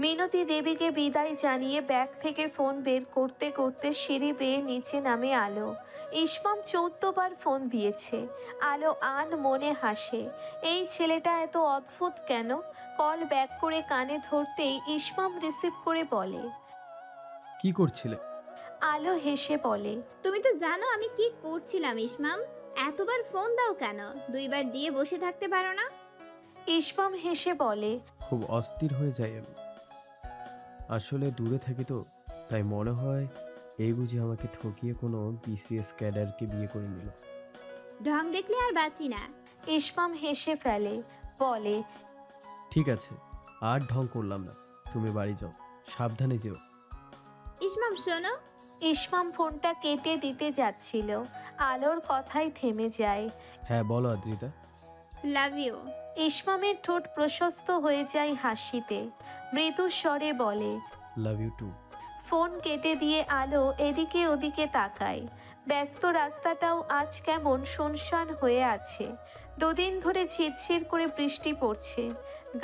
মিনতি দেবীকে বিদায় জানিয়ে ব্যাগ থেকে ফোন বের করতে করতে সিঁড়ি বেয়ে নিচে নামে আলো। ইসমাম 14 বার ফোন দিয়েছে। আলো আন মনে হাসে, এই ছেলেটা এত অদ্ভুত কেন? কল ব্যাক করে কানে ধরতেই ইসমাম রিসিভ করে বলে, কি করছিলে? আলো হেসে বলে, তুমি তো জানো আমি কি করছিলাম ইসমাম। এতবার ফোন দাও কেন? 2 বার দিয়ে বসে থাকতে পারো না? ইসমাম হেসে বলে, খুব অস্থির হয়ে যাই আমি। আসলে দূরে থাকি তো, তাই মনে হয় এই বুঝি আমাকে ঠকিয়ে কোনো বিসিএস ক্যাডারকে বিয়ে করে নিল। ঢং দেখলে আর বাঁচি না। ইসমাম হেসে ফেলে, বলে, ঠিক আছে, আর ঢং করলাম না, তুমি বাড়ি যাও, সাবধানে যেও। ইসমাম শোনো। ইসমাম ফোনটা কেটে দিতে যাচ্ছিল, আলোর কথাই থেমে যায়। হ্যাঁ বলো আদ্রিতা। Love you. ইসমামের ঠোঁট প্রশস্ত হয়ে যায় হাসিতে, মৃদু স্বরে বলে, লাভ ইউ টু। ফোন কেটে দিয়ে আলো এদিকে ওদিকে তাকায়। ব্যস্ত রাস্তাটাও আজ কেমন শুনশান হয়ে আছে। 2 দিন ধরে ঝিরঝির করে বৃষ্টি পড়ছে,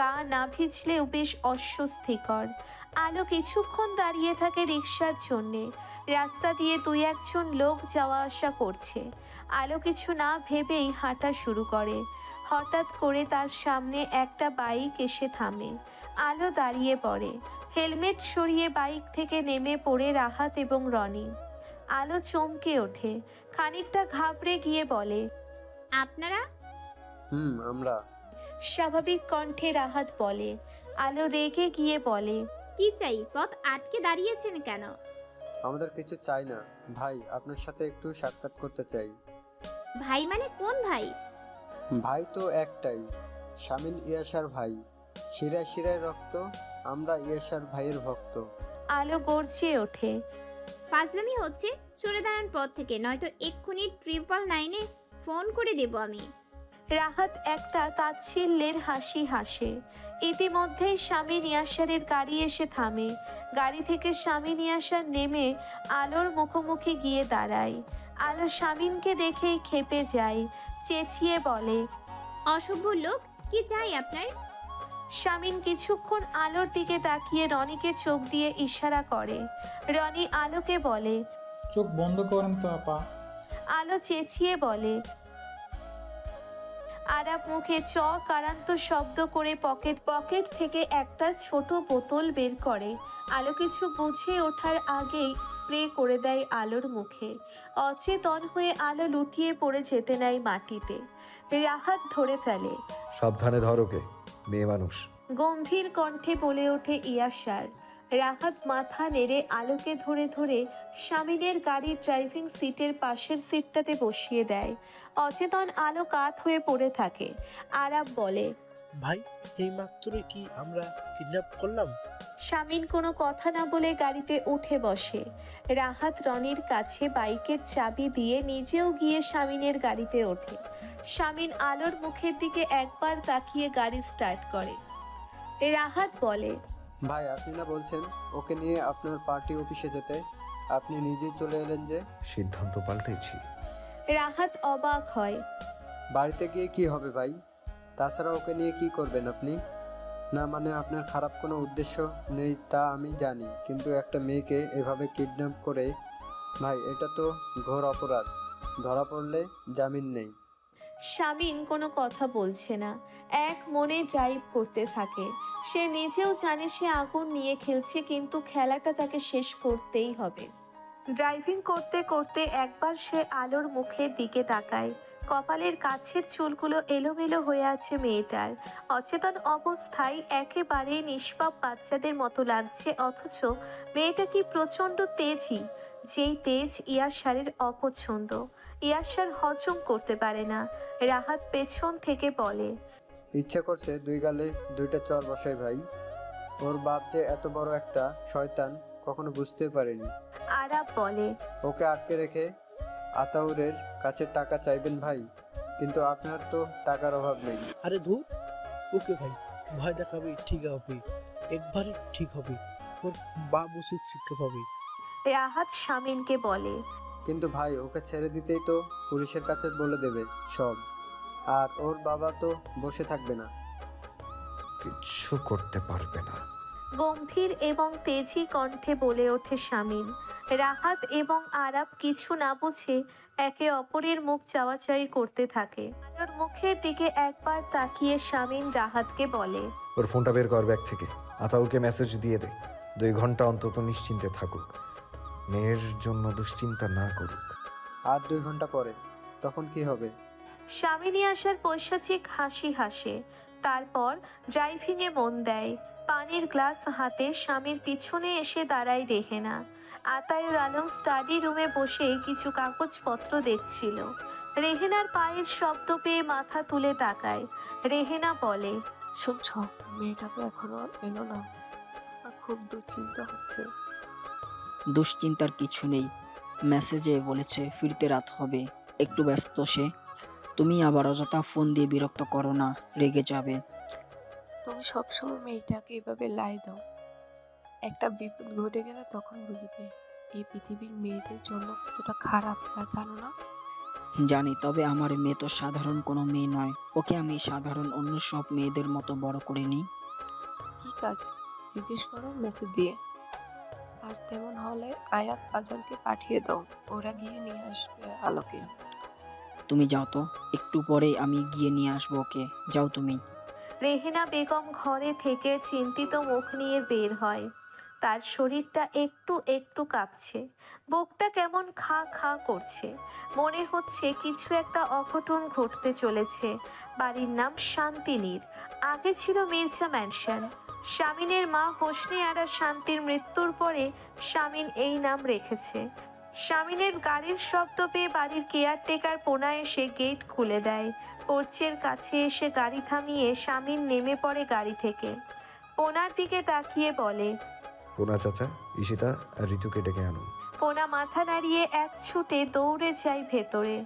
গা না ভিজলেও বেশ অস্বস্তিকর। আলো কিছুক্ষণ দাঁড়িয়ে থাকে রিকশার জন্যে। রাস্তা দিয়ে 2-1 জন লোক যাওয়া আসা করছে। আলো কিছু না ভেবেই হাঁটা শুরু করে। হঠাৎ করে তার সামনে একটা বাইক এসে থামে। আলো দাঁড়িয়ে পড়ে। হেলমেট সরিয়ে বাইক থেকে নেমে পড়ে রাহাত এবং রনি। আলো চমকে ওঠে, খানিকটা ঘাবড়ে গিয়ে বলে, আপনারা? আমরা। স্বাভাবিক কণ্ঠে রাহাত বলে। আলো রেগে গিয়ে বলে, কি চাই? পথ আটকে দাঁড়িয়েছেন কেন? আমাদের কিছু চাই না ভাই, আপনার সাথে একটু সাক্ষাৎ করতে চাই। ভাই মানে কোন ভাই? ভাই তো একটাই, শামিন ইয়াসার ভাই। শিরায় শিরায় রক্ত, আমরা ইয়াসার ভাইয়ের ভক্ত। আলো গর্জে ওঠে, ফাজলামি হচ্ছে, সরে দাঁড়ান পথ থেকে, নয়তো এক্ষুনি 999-এ ফোন করে দেব আমি। রাহাত একটা তাচ্ছিল্যের হাসি হাসে। ইতিমধ্যেই স্বামী নিয়াসারের গাড়ি এসে থামে। গাড়ি থেকে স্বামী নিয়াসার নেমে আলোর মুখোমুখি গিয়ে দাঁড়ায়। আলো স্বামীনকে দেখেই খেপে যায়, চেঁচিয়ে বলে, অসভ্য লোক, কি চাই আপনার? স্বামীন কিছুক্ষণ আলোর দিকে তাকিয়ে রনিকে চোখ দিয়ে ইশারা করে। রনি আলোকে বলে, চোখ বন্ধ করেন তো আপা। আলো চেঁচিয়ে বলে, আরাপ মুখে কারান্ত শব্দ করে পকেট থেকে একটা ছোট বোতল বের করে। আলো কিছু বুঝে ওঠার আগেই স্প্রে করে দেয় আলোর মুখে। অচেতন হয়ে আলো লুটিয়ে পড়ে যেতে নেয় মাটিতে। রাহাত ধরে ফেলে। সাবধানে ধর ওকে, মেয়ে মানুষ। গম্ভীর কণ্ঠে বলে ওঠে ইয়াসার। রাহাত মাথা নেড়ে আলোকে ধরে ধরে শামিনের গাড়ির ড্রাইভিং সিটের পাশের সিটটাতে বসিয়ে দেয়। অচেতন আলো কাত হয়ে পড়ে থাকে। আরাব বলে, ভাই এই মাত্রই কি আমরা কিডন্যাপ করলাম? শামিন কোনো কথা না বলে গাড়িতে উঠে বসে। রাহাত রনির কাছে বাইকের চাবি দিয়ে নিজেও গিয়ে শামিনের গাড়িতে ওঠে। শামিন আলোর মুখের দিকে একবার তাকিয়ে গাড়ি স্টার্ট করে। রাহাত বলে, ভাই আপনি না বলছেন ওকে নিয়ে আপনার পার্টি অফিসে যেতে, আপনি নিজেই চলে এলেন যে? সিদ্ধান্ত পাল্টেছি। রাহাত অবাক হয়। বাড়িতে গিয়ে কি হবে ভাই? তাছাড়া ওকে নিয়ে কি করবেন আপনি? না মানে আপনার খারাপ কোনো উদ্দেশ্য নেই তা আমি জানি, কিন্তু একটা মেয়েকে এভাবে কিডন্যাপ করে, ভাই এটা তো ঘোর অপরাধ। ধরা পড়লে জামিন নেই। শামিন কোনো কথা বলছে না, এক মনে ড্রাইভ করতে থাকে। সে নিজেও জানে সে আগুন নিয়ে খেলছে, কিন্তু খেলাটা তাকে শেষ করতেই হবে। ড্রাইভিং করতে করতে একবার সে আলোর মুখের দিকে তাকায়। কপালের কাছের চুলগুলো এলোমেলো হয়ে আছে মেয়েটার। অচেতন অবস্থায় একেবারে নিষ্পাপ বাচ্চাদের মতো লাগছে, অথচ মেয়েটা কি প্রচণ্ড তেজি, যেই তেজ ইয়াসারের অপছন্দ। ইয়াসার হজম করতে পারে না। রাহাত পেছন থেকে বলে, ইচ্ছে করছে দুই গালে দুইটা চর বসাই ভাই। ওর বাপ যে এত বড় একটা শয়তান কখনো বুঝতে পারেনি। আরাব বলে, ওকে আটকে রেখে আতাউরের কাছে টাকা চাইবেন ভাই, কিন্তু আপনার তো টাকার অভাব নেই। আরে ধুর, ওকে ভাই, ভয় দেখাবি ঠিক হবে, একবারে ঠিক হবে, ওর বাপ উচিত শিক্ষা পাবে। রাহাত শামিনকে বলে, কিন্তু ভাই ওকে ছেড়ে দিতেই তো পুলিশের কাছে বলে দেবে সব, আর ওর বাবা তো বসে থাকবে না। কিচ্ছু করতে পারবে না। গম্ভীর এবং তেজি কণ্ঠে বলে ওঠে শামিন। রাহাত এবং আরাব কিছু না বুঝে একে অপরের মুখ চাওয়াচাই করতে থাকে। আলোর মুখের দিকে একবার তাকিয়ে শামিন রাহাতকে বলে, ওর ফোনটা বের কর ব্যাগ থেকে, আতাউরকে মেসেজ দিয়ে দে 2 ঘন্টা অন্তত নিশ্চিন্তে থাকুক, মেয়ের জন্য দুশ্চিন্তা না করুক। আর 2 ঘন্টা পরে তখন কি হবে? শামিনী আসার পৈশাচিক হাসি হাসে, তারপর ড্রাইভিংয়ে মন দেয়। পানির গ্লাস হাতে স্বামীর পিছনে এসে দাঁড়ায় রেহেনা। আতায়ুর আলম স্টাডি রুমে বসে কিছু কাগজপত্র দেখছিল। রেহেনার পায়ের শব্দ পেয়ে মাথা তুলে তাকায়। রেহেনা বলে, শুনছ, মেয়েটা তো এখনো এলো না, আর খুব দুশ্চিন্তা হচ্ছে। দুশ্চিন্তার কিছু নেই, মেসেজে বলেছে ফিরতে রাত হবে, একটু ব্যস্ত সে। তুমি আবার অযথা ফোন দিয়ে বিরক্ত করো না, রেগে যাবে। তুমি সবসময় মেয়েটাকে এভাবে লাই দাও, একটা বিপদ ঘটে গেলে তখন বুঝবে এই পৃথিবীর মেয়েদের জন্য কতটা খারাপ, তা জানো না? জানি, তবে আমার মেয়ে তো সাধারণ কোনো মেয়ে নয়, ওকে আমি সাধারণ অন্য সব মেয়েদের মতো বড় করে নিই। কি কাজ জিজ্ঞেস করো মেসেজ দিয়ে, আর তেমন হলে আয়াত আজানকে পাঠিয়ে দাও, ওরা গিয়ে নিয়ে আসবে আলোকে। তুমি যাও তো, একটু পরে আমি গিয়ে নিয়ে আসবো ওকে, যাও তুমি। রেহেনা বেগম ঘরে থেকে চিন্তিত মুখ নিয়ে বের হয়। তার শরীরটা একটু একটু কাঁপছে, বুকটা কেমন খা খা করছে। মনে হচ্ছে কিছু একটা অঘটন ঘটতে চলেছে। বাড়ির নাম শান্তিনীর, আগে ছিল মির্জা ম্যানশন। শামিনের মা হোসনে আরা শান্তির মৃত্যুর পরে শামিন এই নাম রেখেছে। শামিনের গাড়ির শব্দ পেয়ে বাড়ির কেয়ারটেকার পোনা এসে গেট খুলে দেয়। পোর্চের কাছে এসে গাড়ি থামিয়ে শামিন নেমে পড়ে গাড়ি থেকে। পোনার দিকে তাকিয়ে বলে, পোনা চাচা, ঈশিতা আর ঋতুকে ডেকে আনুন। পোনা মাথা নাড়িয়ে এক ছুটে দৌড়ে যায় ভেতরে।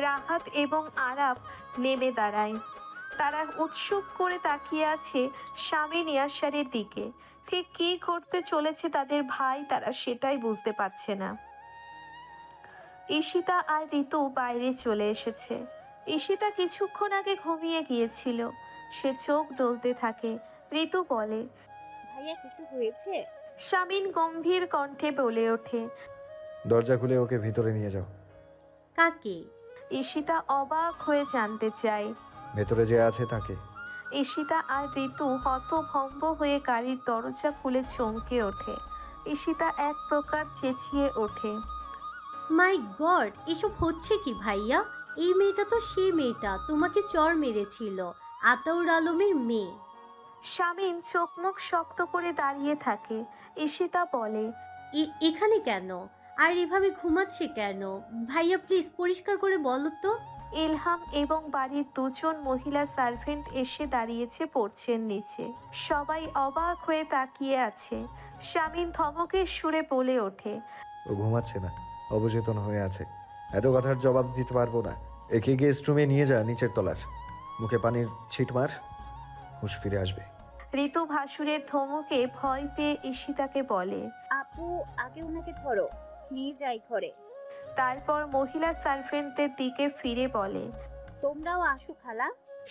রাহাত এবং আরাব নেমে দাঁড়ায়। তারা উৎসুক করে তাকিয়ে আছে শামিন ইয়াসারের দিকে। ঠিক কী ঘটতে চলেছে তাদের ভাই, তারা সেটাই বুঝতে পারছে না। ঈশিতা আর ঋতু বাইরে চলে এসেছে। ঈশিতা কিছুক্ষণ আগে ঘুমিয়ে গিয়েছিল, সে চোখ ডলতে থাকে। ঋতু বলে, ভাইয়া কিছু হয়েছে? শামিন গম্ভীর কণ্ঠে বলে ওঠে, দরজা খুলে ওকে ভিতরে নিয়ে যাও। কাকে? ঈশিতা অবাক হয়ে জানতে চায়। ভেতরে যে আছে তাকে। ঈশিতা আর ঋতু হতভম্ব হয়ে গাড়ির দরজা খুলে চমকে ওঠে। ঈশিতা এক প্রকার চেঁচিয়ে ওঠে, মাই গড, এসব হচ্ছে কি ভাইয়া? এই মেয়েটা তো সেই মেয়েটা তোমাকে চর মেরেছিল, আতাউর আলমের মেয়ে। শামিন চোখ মুখ শক্ত করে দাঁড়িয়ে থাকে। ঈশিতা বলে, এখানে কেন? আর এভাবে ঘুমাচ্ছে কেন? ভাইয়া প্লিজ পরিষ্কার করে বলো তো। ইলহাম এবং বাড়ির দুজন মহিলা সার্ভেন্ট এসে দাঁড়িয়েছে পোর্চের নিচে। সবাই অবাক হয়ে তাকিয়ে আছে। শামিন ধমকের সুরে বলে ওঠে, ও ঘুমাচ্ছে না, অবচেতন হয়ে আছে। এত কথার জবাব দিতে পারবো না। একে গেস্ট রুমে নিয়ে যা, নিচের তলার। মুখে পানির ছিট মার, হুঁশ ফিরে আসবে। ঋতু ভাসুরের ধমকে ভয় পেয়ে ঈশিতাকে বলে, আপু আগে ওনাকে ধরো, নিয়ে যাই ঘরে। তারপর মহিলা সার্ভেন্টদের দিকে ফিরে বলে, তোমরাও আসো খালা।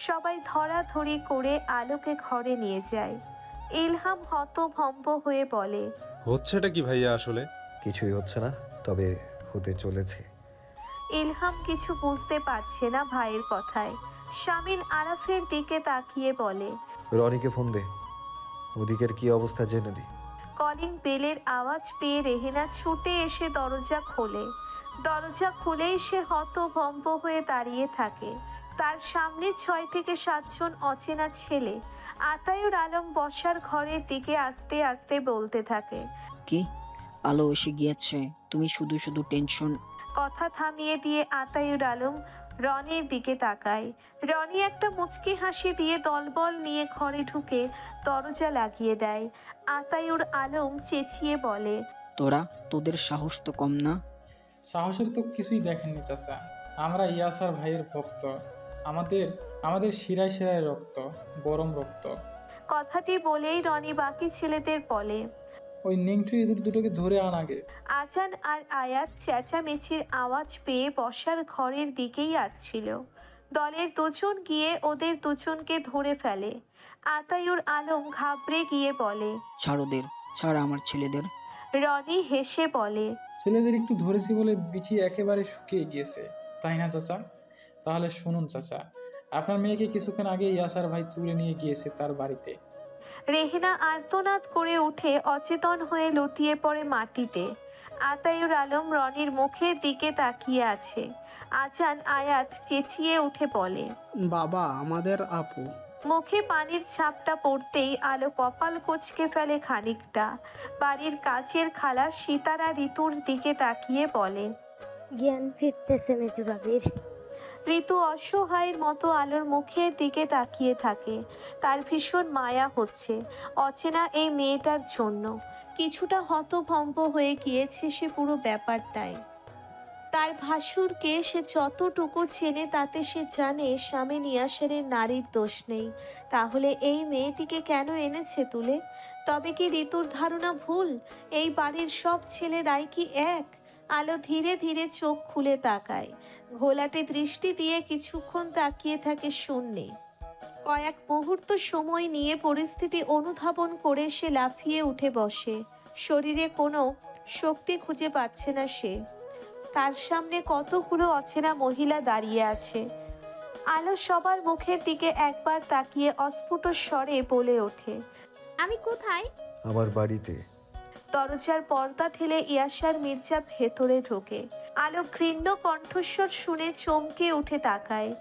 সবাই ধরাধরি করে আলোকে ঘরে নিয়ে যায়। ইলহাম হতভম্ব হয়ে বলে, হচ্ছেটা কি ভাইয়া আসলে? কিছুই হচ্ছে না, তবে হতে চলেছে। ইলহাম কিছু বুঝতে পারছে না ভাইয়ের কথায়। শামিন আরাফের দিকে তাকিয়ে বলে, রনিকে ফোন দে, ওদিকের কি অবস্থা জেনে নে। কলিং বেলের আওয়াজ পেয়ে রেহেনা ছুটে এসে দরজা খোলে। দরজা খুলেই সে হতভম্ব হয়ে দাঁড়িয়ে থাকে। তার সামনে 6 থেকে 7 জন অচেনা ছেলে আতাউর আলম বসার ঘরের দিকে আস্তে আস্তে বলতে থাকে, কি আলো এসে গিয়েছে, তুমি শুধু শুধু টেনশন। কথা থামিয়ে দিয়ে আতাউর আলম রনির দিকে তাকায়। রনি একটা মুচকি হাসি দিয়ে দলবল নিয়ে ঘরে ঢুকে দরজা লাগিয়ে দেয়। আতাউর আলম চেঁচিয়ে বলে, তোদের সাহস তো কম না? সাহসের তো কিছুই দেখেননি চাচা, আমরা ইয়াসার ভাইয়ের ভক্ত। আমাদের শিরায় শিরায় রক্ত, গরম রক্ত। কথাটি বলেই রনি বাকি ছেলেদের বলে, ওই নিংটি ইঁদুর দুটোকে ধরে আন আগে। আজান আর আয়াত চেঁচামেচির আওয়াজ পেয়ে বসার ঘরের দিকেই আসছিল। দলের দুজন গিয়ে ওদের দুজনকে ধরে ফেলে। আতাউর আলম ঘাবড়ে গিয়ে বলে, ছাড় আমার ছেলেদের। রনি হেসে বলে, ছেলেদের একটু ধরেছি বলে বিচি একেবারে শুকিয়ে গিয়েছে, তাই না চাচা? তাহলে শুনুন চাচা, আপনার মেয়েকে কিছুক্ষণ আগে ইয়াসার ভাই তুলে নিয়ে গিয়েছে তার বাড়িতে। রেহেনা আর্তনাদ করে উঠে অচেতন হয়ে লুটিয়ে পড়ে মাটিতে। আতাউর আলম রনির মুখের দিকে তাকিয়ে আছে। আজান আয়াত চেঁচিয়ে উঠে বলে, বাবা আমাদের আপু। মুখে পানির ছাপটা পড়তেই আলো কপাল কোচকে ফেলে খানিকটা। বাড়ির কাছের খালা সীতারা ঋতুর দিকে তাকিয়ে বলে, জ্ঞান ফিরতেছে মেজু বাবির। ঋতু অসহায়ের মতো আলোর মুখের দিকে তাকিয়ে থাকে। তার ভীষণ মায়া হচ্ছে অচেনা এই মেয়েটার জন্য। কিছুটা হতভম্ব হয়ে গিয়েছে সে পুরো ব্যাপারটাই। তার ভাসুরকে সে যতটুকু চেনে তাতে সে জানে স্বামী নিয়াসের নারীর দোষ নেই। তাহলে এই মেয়েটিকে কেন এনেছে তুলে? তবে কি ঋতুর ধারণা ভুল? এই বাড়ির সব ছেলেরাই কি এক? আলো ধীরে ধীরে চোখ খুলে তাকায়। ঘোলাটে দৃষ্টি দিয়ে কিছুক্ষণ তাকিয়ে থাকে শূন্যে। কয়েক মুহূর্ত সময় নিয়ে পরিস্থিতি অনুধাবন করে সে লাফিয়ে উঠে বসে। শরীরে কোনো শক্তি খুঁজে পাচ্ছে না সে। তার সামনে কতগুলো অচেনা মহিলা দাঁড়িয়ে আছে। আলো সবার মুখের দিকে একবার তাকিয়ে অস্ফুট স্বরে বলে ওঠে, আমি কোথায়? আমার বাড়িতে। দরজার পর্দা ঠেলে ইয়াসার মির্জা ভেতরে ঢোকে। আলো ঘৃণ্য কণ্ঠস্বর শুনে চমকে উঠে তাকায়।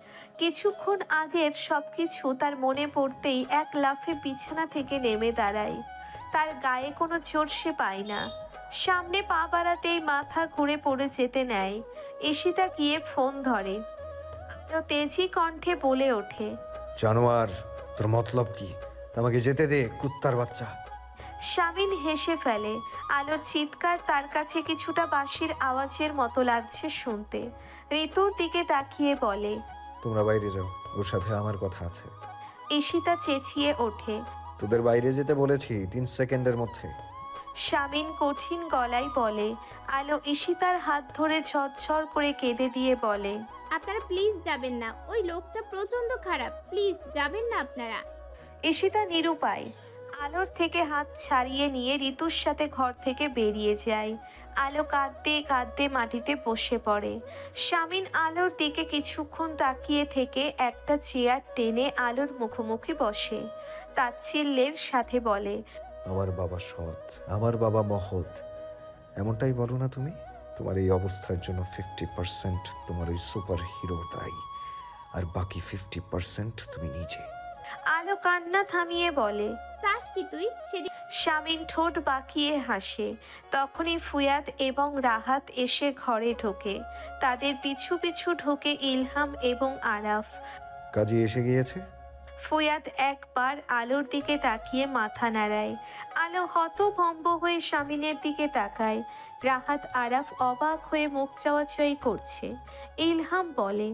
কিছুক্ষণ আগের সবকিছু তার মনে পড়তেই এক লাফে বিছানা থেকে নেমে দাঁড়ায়। তার গায়ে কোনো জোর সে পায় না। সামনে পা বাড়াতেই মাথা ঘুরে পড়ে যেতে নেয়। ঈশিতা গিয়ে ফোন ধরে। আলো তেজি কণ্ঠে বলে ওঠে, জানোয়ার, তোর মতলব কি? আমাকে যেতে দে, কুত্তার বাচ্চা। শামিন হেসে ফেলে। আলোর চিৎকার তার কাছে কিছুটা বাঁশির আওয়াজের মতো লাগছে শুনতে। ঋতুর দিকে তাকিয়ে বলে, তোমরা বাইরে যাও, ওর সাথে আমার কথা আছে। ঈশিতা চেঁচিয়ে ওঠে, তোদের বাইরে যেতে বলেছি 3 সেকেন্ডের মধ্যে। শামিন কঠিন গলায় বলে। আলো ঈশিতার হাত ধরে ঝরঝর করে কেঁদে দিয়ে বলে, আপনারা প্লিজ যাবেন না, ওই লোকটা প্রচন্ড খারাপ, প্লিজ যাবেন না আপনারা। ঈশিতা নিরুপায়। আলোর থেকে হাত ছাড়িয়ে নিয়ে ঋতুর সাথে ঘর থেকে বেরিয়ে যায়। আলো কাঁদতে কাঁদতে মাটিতে বসে পড়ে। শামিন আলোর দিকে কিছুক্ষণ তাকিয়ে থেকে একটা চেয়ার টেনে আলোর মুখোমুখি বসে, তাচ্ছিল্যের সাথে বলে, আমার বাবা সৎ, আমার বাবা মহৎ, এমনটাই বলো না তুমি? তোমার এই অবস্থার জন্য 50% তোমার ওই সুপার হিরো দায়ী, আর বাকি 50% তুমি নিজে। আলো কান্না থামিয়ে বলে, চাস কি তুই সেদিন? শামিন ঠোঁট বাঁকিয়ে হাসে। তখনই ফুয়াদ এবং রাহাত এসে ঘরে ঢোকে। তাদের পিছু পিছু ঢোকে ইলহাম এবং আরাফ। কাজী এসে গিয়েছে? ফুয়াদ একবার আলোর দিকে তাকিয়ে মাথা নাড়ায়। আলো হতভম্ব হয়ে শামিনের দিকে তাকায়। রাহাত আরাফ অবাক হয়ে মুখ চাওয়াচাই করছে। ইলহাম বলে,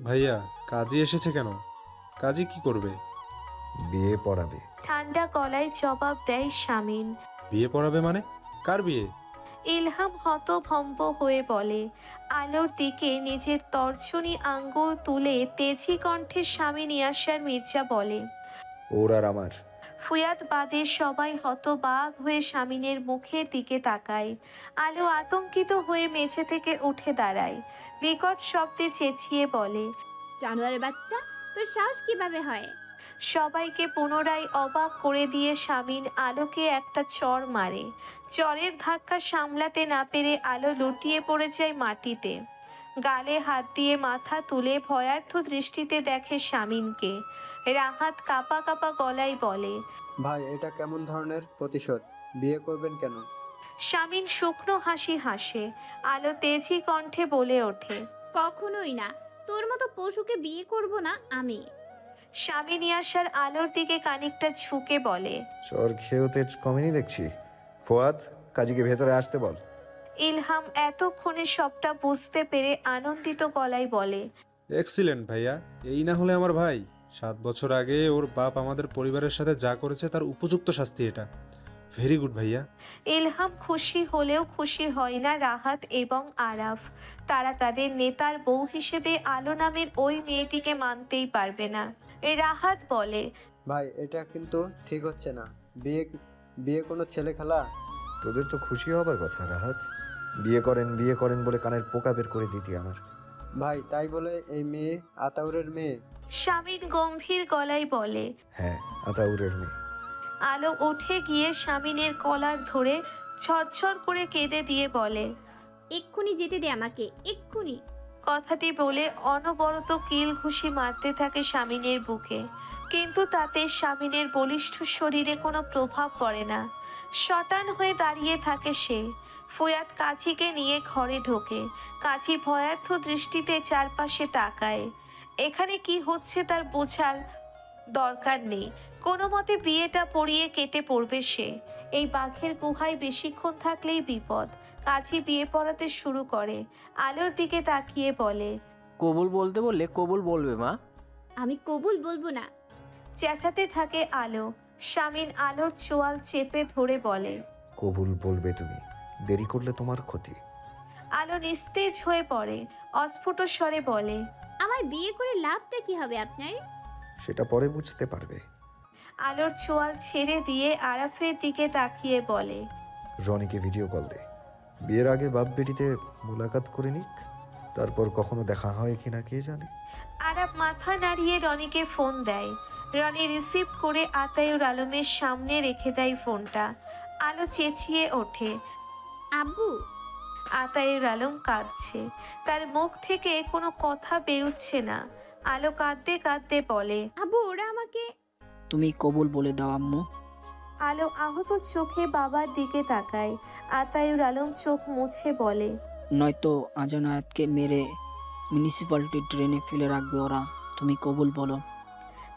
ভাইয়া কাজী এসেছে কেন? কাজী কি করবে? বিয়ে পড়াবে। ঠান্ডা গলায় জবাব দেয় শামিন। বিয়ে পড়াবে মানে? কার বিয়ে? ইলহাম হতভম্ব হয়ে বলে। আলোর দিকে নিজের তর্জনী আঙ্গুল তুলে তেজি কণ্ঠে স্বামী নিয়াসার মির্জা বলে, ওর আর আমার। ফুয়াদ বাদে সবাই হতবাক হয়ে শামিনের মুখের দিকে তাকায়। আলো আতঙ্কিত হয়ে মেঝে থেকে উঠে দাঁড়ায়। বিকট শব্দে চেঁচিয়ে বলে, জানোয়ারের বাচ্চা, তোর সাহস কিভাবে হয়? সবাইকে পুনরায় অবাক করে দিয়ে শামিন আলোকে একটা চড় মারে। চরের ধাক্কা সামলাতে না পেরে আলো লুটিয়ে পড়ে যায় মাটিতে। গালে হাত দিয়ে মাথা তুলে ভয়ার্থ দৃষ্টিতে দেখে শামিনকে। রাহাত কাঁপা কাঁপা গলায় বলে, ভাই এটা কেমন ধরনের প্রতিশোধ? বিয়ে করবেন কেন? শামিন শুকনো হাসি হাসে। আলো তেজি কণ্ঠে বলে ওঠে, কখনোই না, তোর মতো পশুকে বিয়ে করব না আমি। স্বামী নিয়াসার আলোর দিকে খানিকটা ঝুঁকে বলে, চর খেয়েও তেজ কমেনি দেখছি। ফুয়াদ, কাজীকে ভেতরে আসতে বল। ইলহাম এতক্ষণে সবটা বুঝতে পেরে আনন্দিত গলায় বলে, এক্সিলেন্ট ভাইয়া, এই না হলে আমার ভাই। 7 বছর আগে ওর বাপ আমাদের পরিবারের সাথে যা করেছে তার উপযুক্ত শাস্তি এটা। ভেরি গুড ভাইয়া। ইলহাম খুশি হলেও খুশি হয় না রাহাত এবং আরাফ। তারা তাদের নেতার বউ হিসেবে আলো নামের ওই মেয়েটিকে মানতেই পারবে না। রাহাত বলে, ভাই এটা কিন্তু ঠিক হচ্ছে না। বিয়ে বিয়ে কোনো ছেলে খেলা? তোদের তো খুশি হবার কথা রাহাত। বিয়ে করেন বলে কানের পোকা বের করে দিতি আমার। ভাই তাই বলে এই মেয়ে আতাউরের মেয়ে? শামিন গম্ভীর গলায় বলে, হ্যাঁ, আতাউরের মেয়ে। আলো উঠে গিয়ে শামিনের কলার ধরে ঝরঝর করে কেঁদে দিয়ে বলে, এক্ষুনি যেতে দে আমাকে, এক্ষুনি। কথাটি বলে অনবরত কিল ঘুষি মারতে থাকে শামিনের বুকে। কিন্তু তাতে শামিনের বলিষ্ঠ শরীরে কোনো প্রভাব পড়ে না। শটান হয়ে দাঁড়িয়ে থাকে সে। ফুয়াদ কাজীকে নিয়ে ঘরে ঢোকে। কাজী ভয়ার্থ দৃষ্টিতে চারপাশে তাকায়। এখানে কি হচ্ছে তার বোঝার দরকার নেই। কোনো মতে বিয়েটা পড়িয়ে কেটে পড়বে সে। এই বাঘের গুহায় বেশিক্ষণ থাকলেই বিপদ। কাজী বিয়ে পড়াতে শুরু করে। আলোর দিকে তাকিয়ে বলে, কবুল বলতে বললে কবুল বলবে মা। আমি কবুল বলবো না। চেঁচাতে থাকে আলো। শামিন আলোর চোয়াল চেপে ধরে বলে, কবুল বলবে তুমি, দেরি করলে তোমার ক্ষতি। আলো নিস্তেজ হয়ে পড়ে। অস্ফুট স্বরে বলে, আমায় বিয়ে করে লাভটা কি হবে আপনার? সেটা পরে বুঝতে পারবে। আলোর চোয়াল ছেড়ে দিয়ে আরাফের দিকে তাকিয়ে বলে, রনিকে ভিডিও কল দে। বিয়ের আগে বাপ বেটিতে মুলাকাত করে নিক, তারপর কখনো দেখা হয় কিনা কে জানে। আরাফ মাথা নাড়িয়ে রনিকে ফোন দেয়। রনি রিসিভ করে আতায়ুর আলমের সামনে রেখে দেয় ফোনটা। আলো চেঁচিয়ে ওঠে, আব্বু। আতায়ুর আলম কাঁদছে। তার মুখ থেকে কোনো কথা বেরোচ্ছে না। আলো কাঁদতে কাঁদতে বলে, আব্বু ওরা আমাকে। তুমি কবুল বলে দাও আম্মু। আলো আহত চোখে বাবার দিকে তাকায়। আতায়ুর আলম চোখ মুছে বলে, নয়তো আজানায়াতকে মেরে মিউনিসিপ্যালিটি ট্রেনে ফেলে রাখবে ওরা। তুমি কবুল বলো।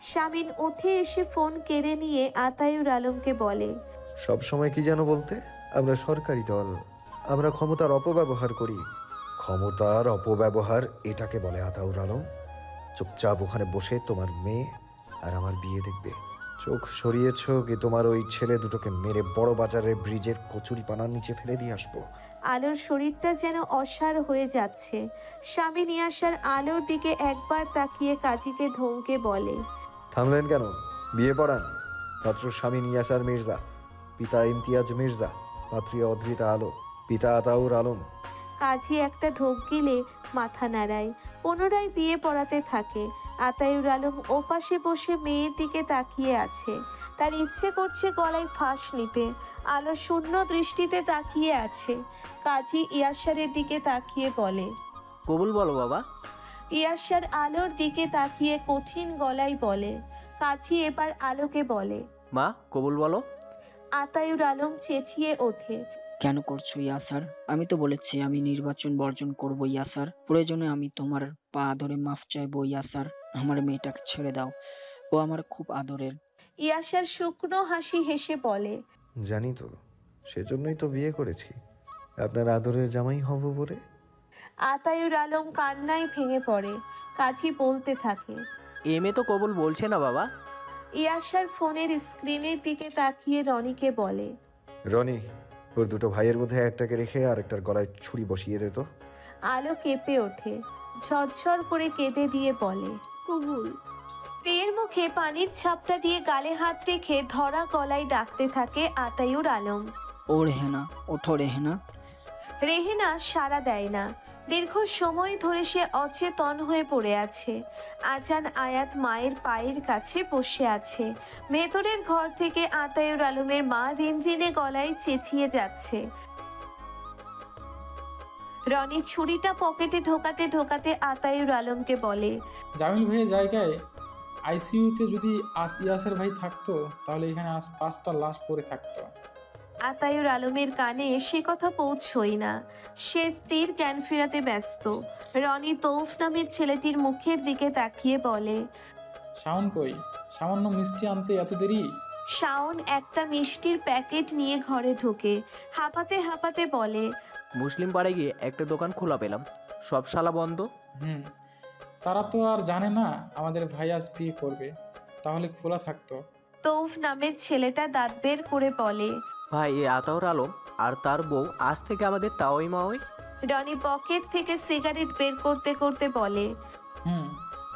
শামিন উঠে এসে ফোন কেড়ে নিয়ে আতায়ুর আলমকে বলে, সব সময় কি যেন বলতে, আমরা সরকারি দল, আমরা ক্ষমতার অপব্যবহার করি। ক্ষমতার অপব্যবহার এটাকে বলে আতাউর আলম। চুপচাপ ওখানে বসে তোমার মেয়ে আর আমার বিয়ে দেখবে। চোখ সরিয়েছ কি তোমার ওই ছেলে দুটোকে মেরে বড় বাজারের ব্রিজের কচুরি পানার নিচে ফেলে দিয়ে আসবো। আলোর শরীরটা যেন অসাড় হয়ে যাচ্ছে। স্বামী নিয়াসার আলোর দিকে একবার তাকিয়ে কাজীকে ধমকে বলে, থামলেন কেন? বিয়ে পড়ান। পাত্র স্বামী ইয়াসার মির্জা, পিতা ইমতিয়াজ মির্জা, পাত্রী অদ্রিতা আলো, পিতা আতাউর আলম। কাজী একটা ঢোক গিলে মাথা নাড়ায়, পুনরায় বিয়ে পড়াতে থাকে। আতাউর আলম ওপাশে বসে মেয়ের দিকে তাকিয়ে আছে। তার ইচ্ছে করছে গলায় ফাঁস নিতে। আলো শূন্য দৃষ্টিতে তাকিয়ে আছে। কাজী ইয়াসারের দিকে তাকিয়ে বলে, কবুল বলো বাবা। ইয়াসার আলোর দিকে তাকিয়ে কঠিন গলায় বলে। কাজী এবার আলোকে বলে, মা কবুল বলো। আতাউর আলম চেঁচিয়ে ওঠে, কেন করছো ইয়াসার? আমি তো বলেছি আমি নির্বাচন বর্জন করব ইয়াসার। প্রয়োজনে আমি তোমার পা ধরে মাফ চাইবো ইয়াসার। আমার মেয়েটাকে ছেড়ে দাও, ও আমার খুব আদরের। ইয়াসার শুকনো হাসি হেসে বলে, জানি তো, সেজন্যই তো বিয়ে করেছি, আপনার আদরের জামাই হব বলে। আতাউর আলম কান্নায় ভেঙে পড়ে। কাজী বলতে থাকে, এমএ তো কবুল বলছে না বাবা। ইয়াসার ফোনের স্ক্রিনের দিকে তাকিয়ে রনিকে বলে, রনি, ওর দুটো ভাইয়ের মধ্যে একটাকে রেখে আর একটার গলায় ছুরি বসিয়ে দে তো। আলো কেঁপে ওঠে, ঝরঝর করে কেঁদে দিয়ে বলে, কবুল। স্ত্রীর মুখে পানির ছাপটা দিয়ে গালে হাত রেখে ধরা গলায় ডাকতে থাকে আতাউর আলম। ও রেহেনা, ওঠো রেহেনা। রেহেনা সাড়া দেয় না। দীর্ঘ সময় ধরে সে অচেতন হয়ে পড়ে আছে। আজান আয়াত মায়ের পায়ের কাছে বসে আছে। ভেতরের ঘর থেকে আতাউর আলমের মা রিনরিনে গলায় চেঁচিয়ে যাচ্ছে। রনি ছুরিটা পকেটে ঢোকাতে ঢোকাতে আতাউর আলমকে বলে, জামিল ভাইয়ের জায়গায় আইসিইউতে যদি ইয়াসের ভাই থাকতো তাহলে এখানে আজ 5টা লাশ পড়ে থাকতো। আতাউর আলমের কানে সে কথা পৌঁছই না। সে স্ত্রীর জ্ঞান ফেরাতে ব্যস্ত। রনি তৌফ নামের ছেলেটির মুখের দিকে তাকিয়ে বলে, শাওন কই? সামান্য মিষ্টি আনতে এত দেরি? শাওন একটা মিষ্টির প্যাকেট নিয়ে ঘরে ঢোকে। হাঁপাতে হাঁপাতে বলে, মুসলিম পাড়ে গিয়ে একটা দোকান খোলা পেলাম, সব শালা বন্ধ। তারা তো আর জানে না আমাদের ভাই আজ বিয়ে করবে, তাহলে খোলা থাকতো। তৌফ নামের ছেলেটা দাঁত বের করে বলে, ভাই এ আতাউর আলম আর তার বউ আজ থেকে আমাদের তাওই মাওই। রনি পকেট থেকে সিগারেট বের করতে করতে বলে,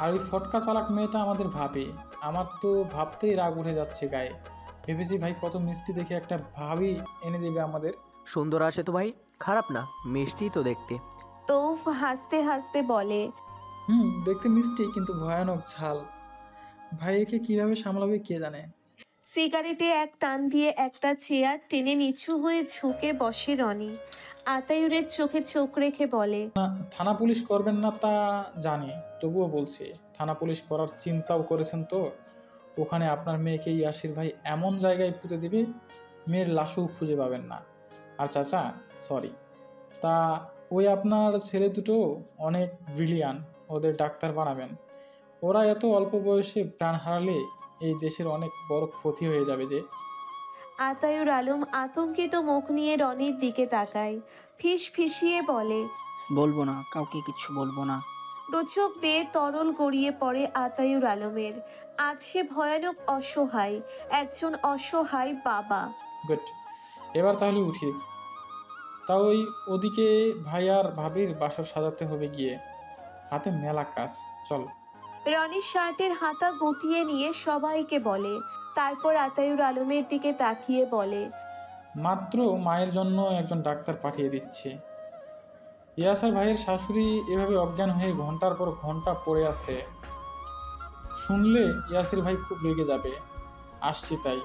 আর ওই ফটকা চালাক মেয়েটা আমাদের ভাবি। আমার তো ভাবতেই রাগ উঠে যাচ্ছে গায়ে। ভেবেছি ভাই কত মিষ্টি দেখে একটা ভাবি এনে দেবে আমাদের। সুন্দর আছে তো ভাই, খারাপ না, মিষ্টি তো দেখতে। তৌফ হাসতে হাসতে বলে, দেখতে মিষ্টি কিন্তু ভয়ানক ঝাল। ভাইকে কিভাবে সামলাবে কে জানে। সিগারেটে এক টান দিয়ে একটা চেয়ার টেনে নিচু হয়ে ঝুঁকে বসে রনি। আতাউরের চোখে চোখ রেখে বলে, থানা পুলিশ করবেন না তা জানি, তবুও বলছি থানা পুলিশ করার চিন্তাও করেছেন তো? ওখানে আপনার মেয়েকে ইয়াসির ভাই এমন জায়গায় পুঁতে দিবে মেয়ের লাশও খুঁজে পাবেন না। আর চাচা সরি, তা ওই আপনার ছেলে দুটো অনেক ব্রিলিয়ান, ওদের ডাক্তার বানাবেন। ওরা এত অল্প বয়সে প্রাণ হারালে এই দেশের অনেক বড় ক্ষতি হয়ে যাবে যে। আতাউর আলম আতঙ্কিত মুখ নিয়ে রনির দিকে তাকায়। ফিস ফিসিয়ে বলে, বলবো না, কাউকে কিছু বলবো না। দু চোখ বেয়ে তরল গড়িয়ে পড়ে আতাউর আলমের। আজ সে ভয়ানক অসহায়, একজন অসহায় বাবা। গুড, এবার তাহলে উঠি। তা ওই ওদিকে ভাই আর ভাবির বাসর সাজাতে হবে গিয়ে, হাতে মেলা কাজ, চল। রনি শার্টের হাতা গুটিয়ে নিয়ে সবাইকে বলে, তারপর আতাউর আলমের দিকে তাকিয়ে বলে, মাত্র মায়ের জন্য একজন ডাক্তার পাঠিয়ে দিচ্ছে। ইয়াসার ভাইয়ের শাশুড়ি এভাবে অজ্ঞান হয়ে ঘন্টার পর ঘন্টা পড়ে আছে, শুনলে ইয়াসির ভাই খুব রেগে যাবে। আসছি তাই।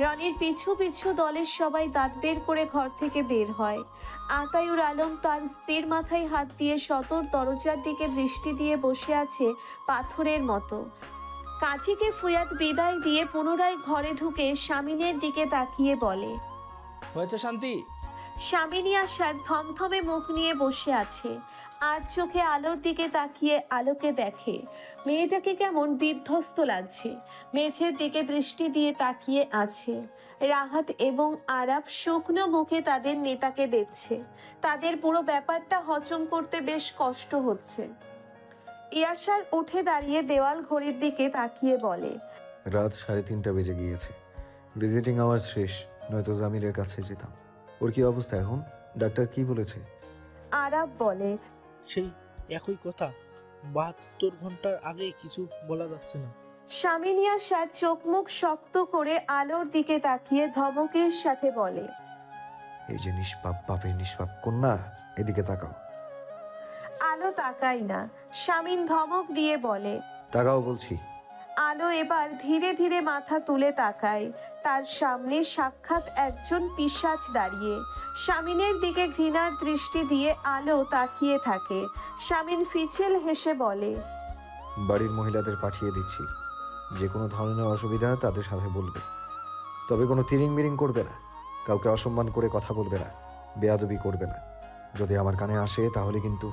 রনির পিছু পিছু দলের সবাই দাঁত বের করে ঘর থেকে বের হয়। আতাউর আলম তার স্ত্রীর মাথায় হাত দিয়ে সতর দরজার দিকে দৃষ্টি দিয়ে বসে আছে পাথরের মতো। কাজীকে ফুয়াদ বিদায় দিয়ে পুনরায় ঘরে ঢুকে স্বামীনের দিকে তাকিয়ে বলে, হয়েছে শান্তি? স্বামিনী আসার থমথমে মুখ নিয়ে বসে আছে। আর চোখে আলোর দিকে তাকিয়ে আলোকে দেখে। মেয়েটাকে কেমন বিধ্বস্ত লাগছে। মেঝের দিকে দৃষ্টি দিয়ে তাকিয়ে আছে। রাহাত এবং আরাব শুকনো মুখে তাদের নেতাকে দেখছে। তাদের পুরো ব্যাপারটা হজম করতে বেশ কষ্ট হচ্ছে। ইয়াসার উঠে দাঁড়িয়ে দেওয়াল ঘড়ির দিকে তাকিয়ে বলে, রাত 3:30 বেজে গিয়েছে। ভিজিটিং আওয়ার শেষ, নয়তো জামিলের কাছে যেতাম। ওর কি অবস্থা এখন? ডাক্তার কি বলেছে? আরাব বলে, সেই একই কথা, 72 ঘন্টার আগে কিছু বলা যাচ্ছে না। স্বামী নিয়াশার চোখ মুখ শক্ত করে আলোর দিকে তাকিয়ে ধমকের সাথে বলে, এই যে নিষ্পাপ বাপের নিষ্পাপ কন্যা, এদিকে তাকাও। আলো তাকাই না। স্বামীন ধমক দিয়ে বলে, তাকাও বলছি। আলো এবার ধীরে ধীরে মাথা তুলে তাকায়। তার সামনে সাক্ষাৎ একজন পিশাচ দাঁড়িয়ে। স্বামীনের দিকে ঘৃণার দৃষ্টি দিয়ে আলো তাকিয়ে থাকে। স্বামীন ফিচেল হেসে বলে, বাড়ির মহিলাদের পাঠিয়ে দিচ্ছি, যে কোনো ধরনের অসুবিধা তাদের সাথে বলবে, তবে কোনো তিরিং বিরিং করবে না, কাউকে অসম্মান করে কথা বলবে না, বেয়াদবি করবে না। যদি আমার কানে আসে তাহলে কিন্তু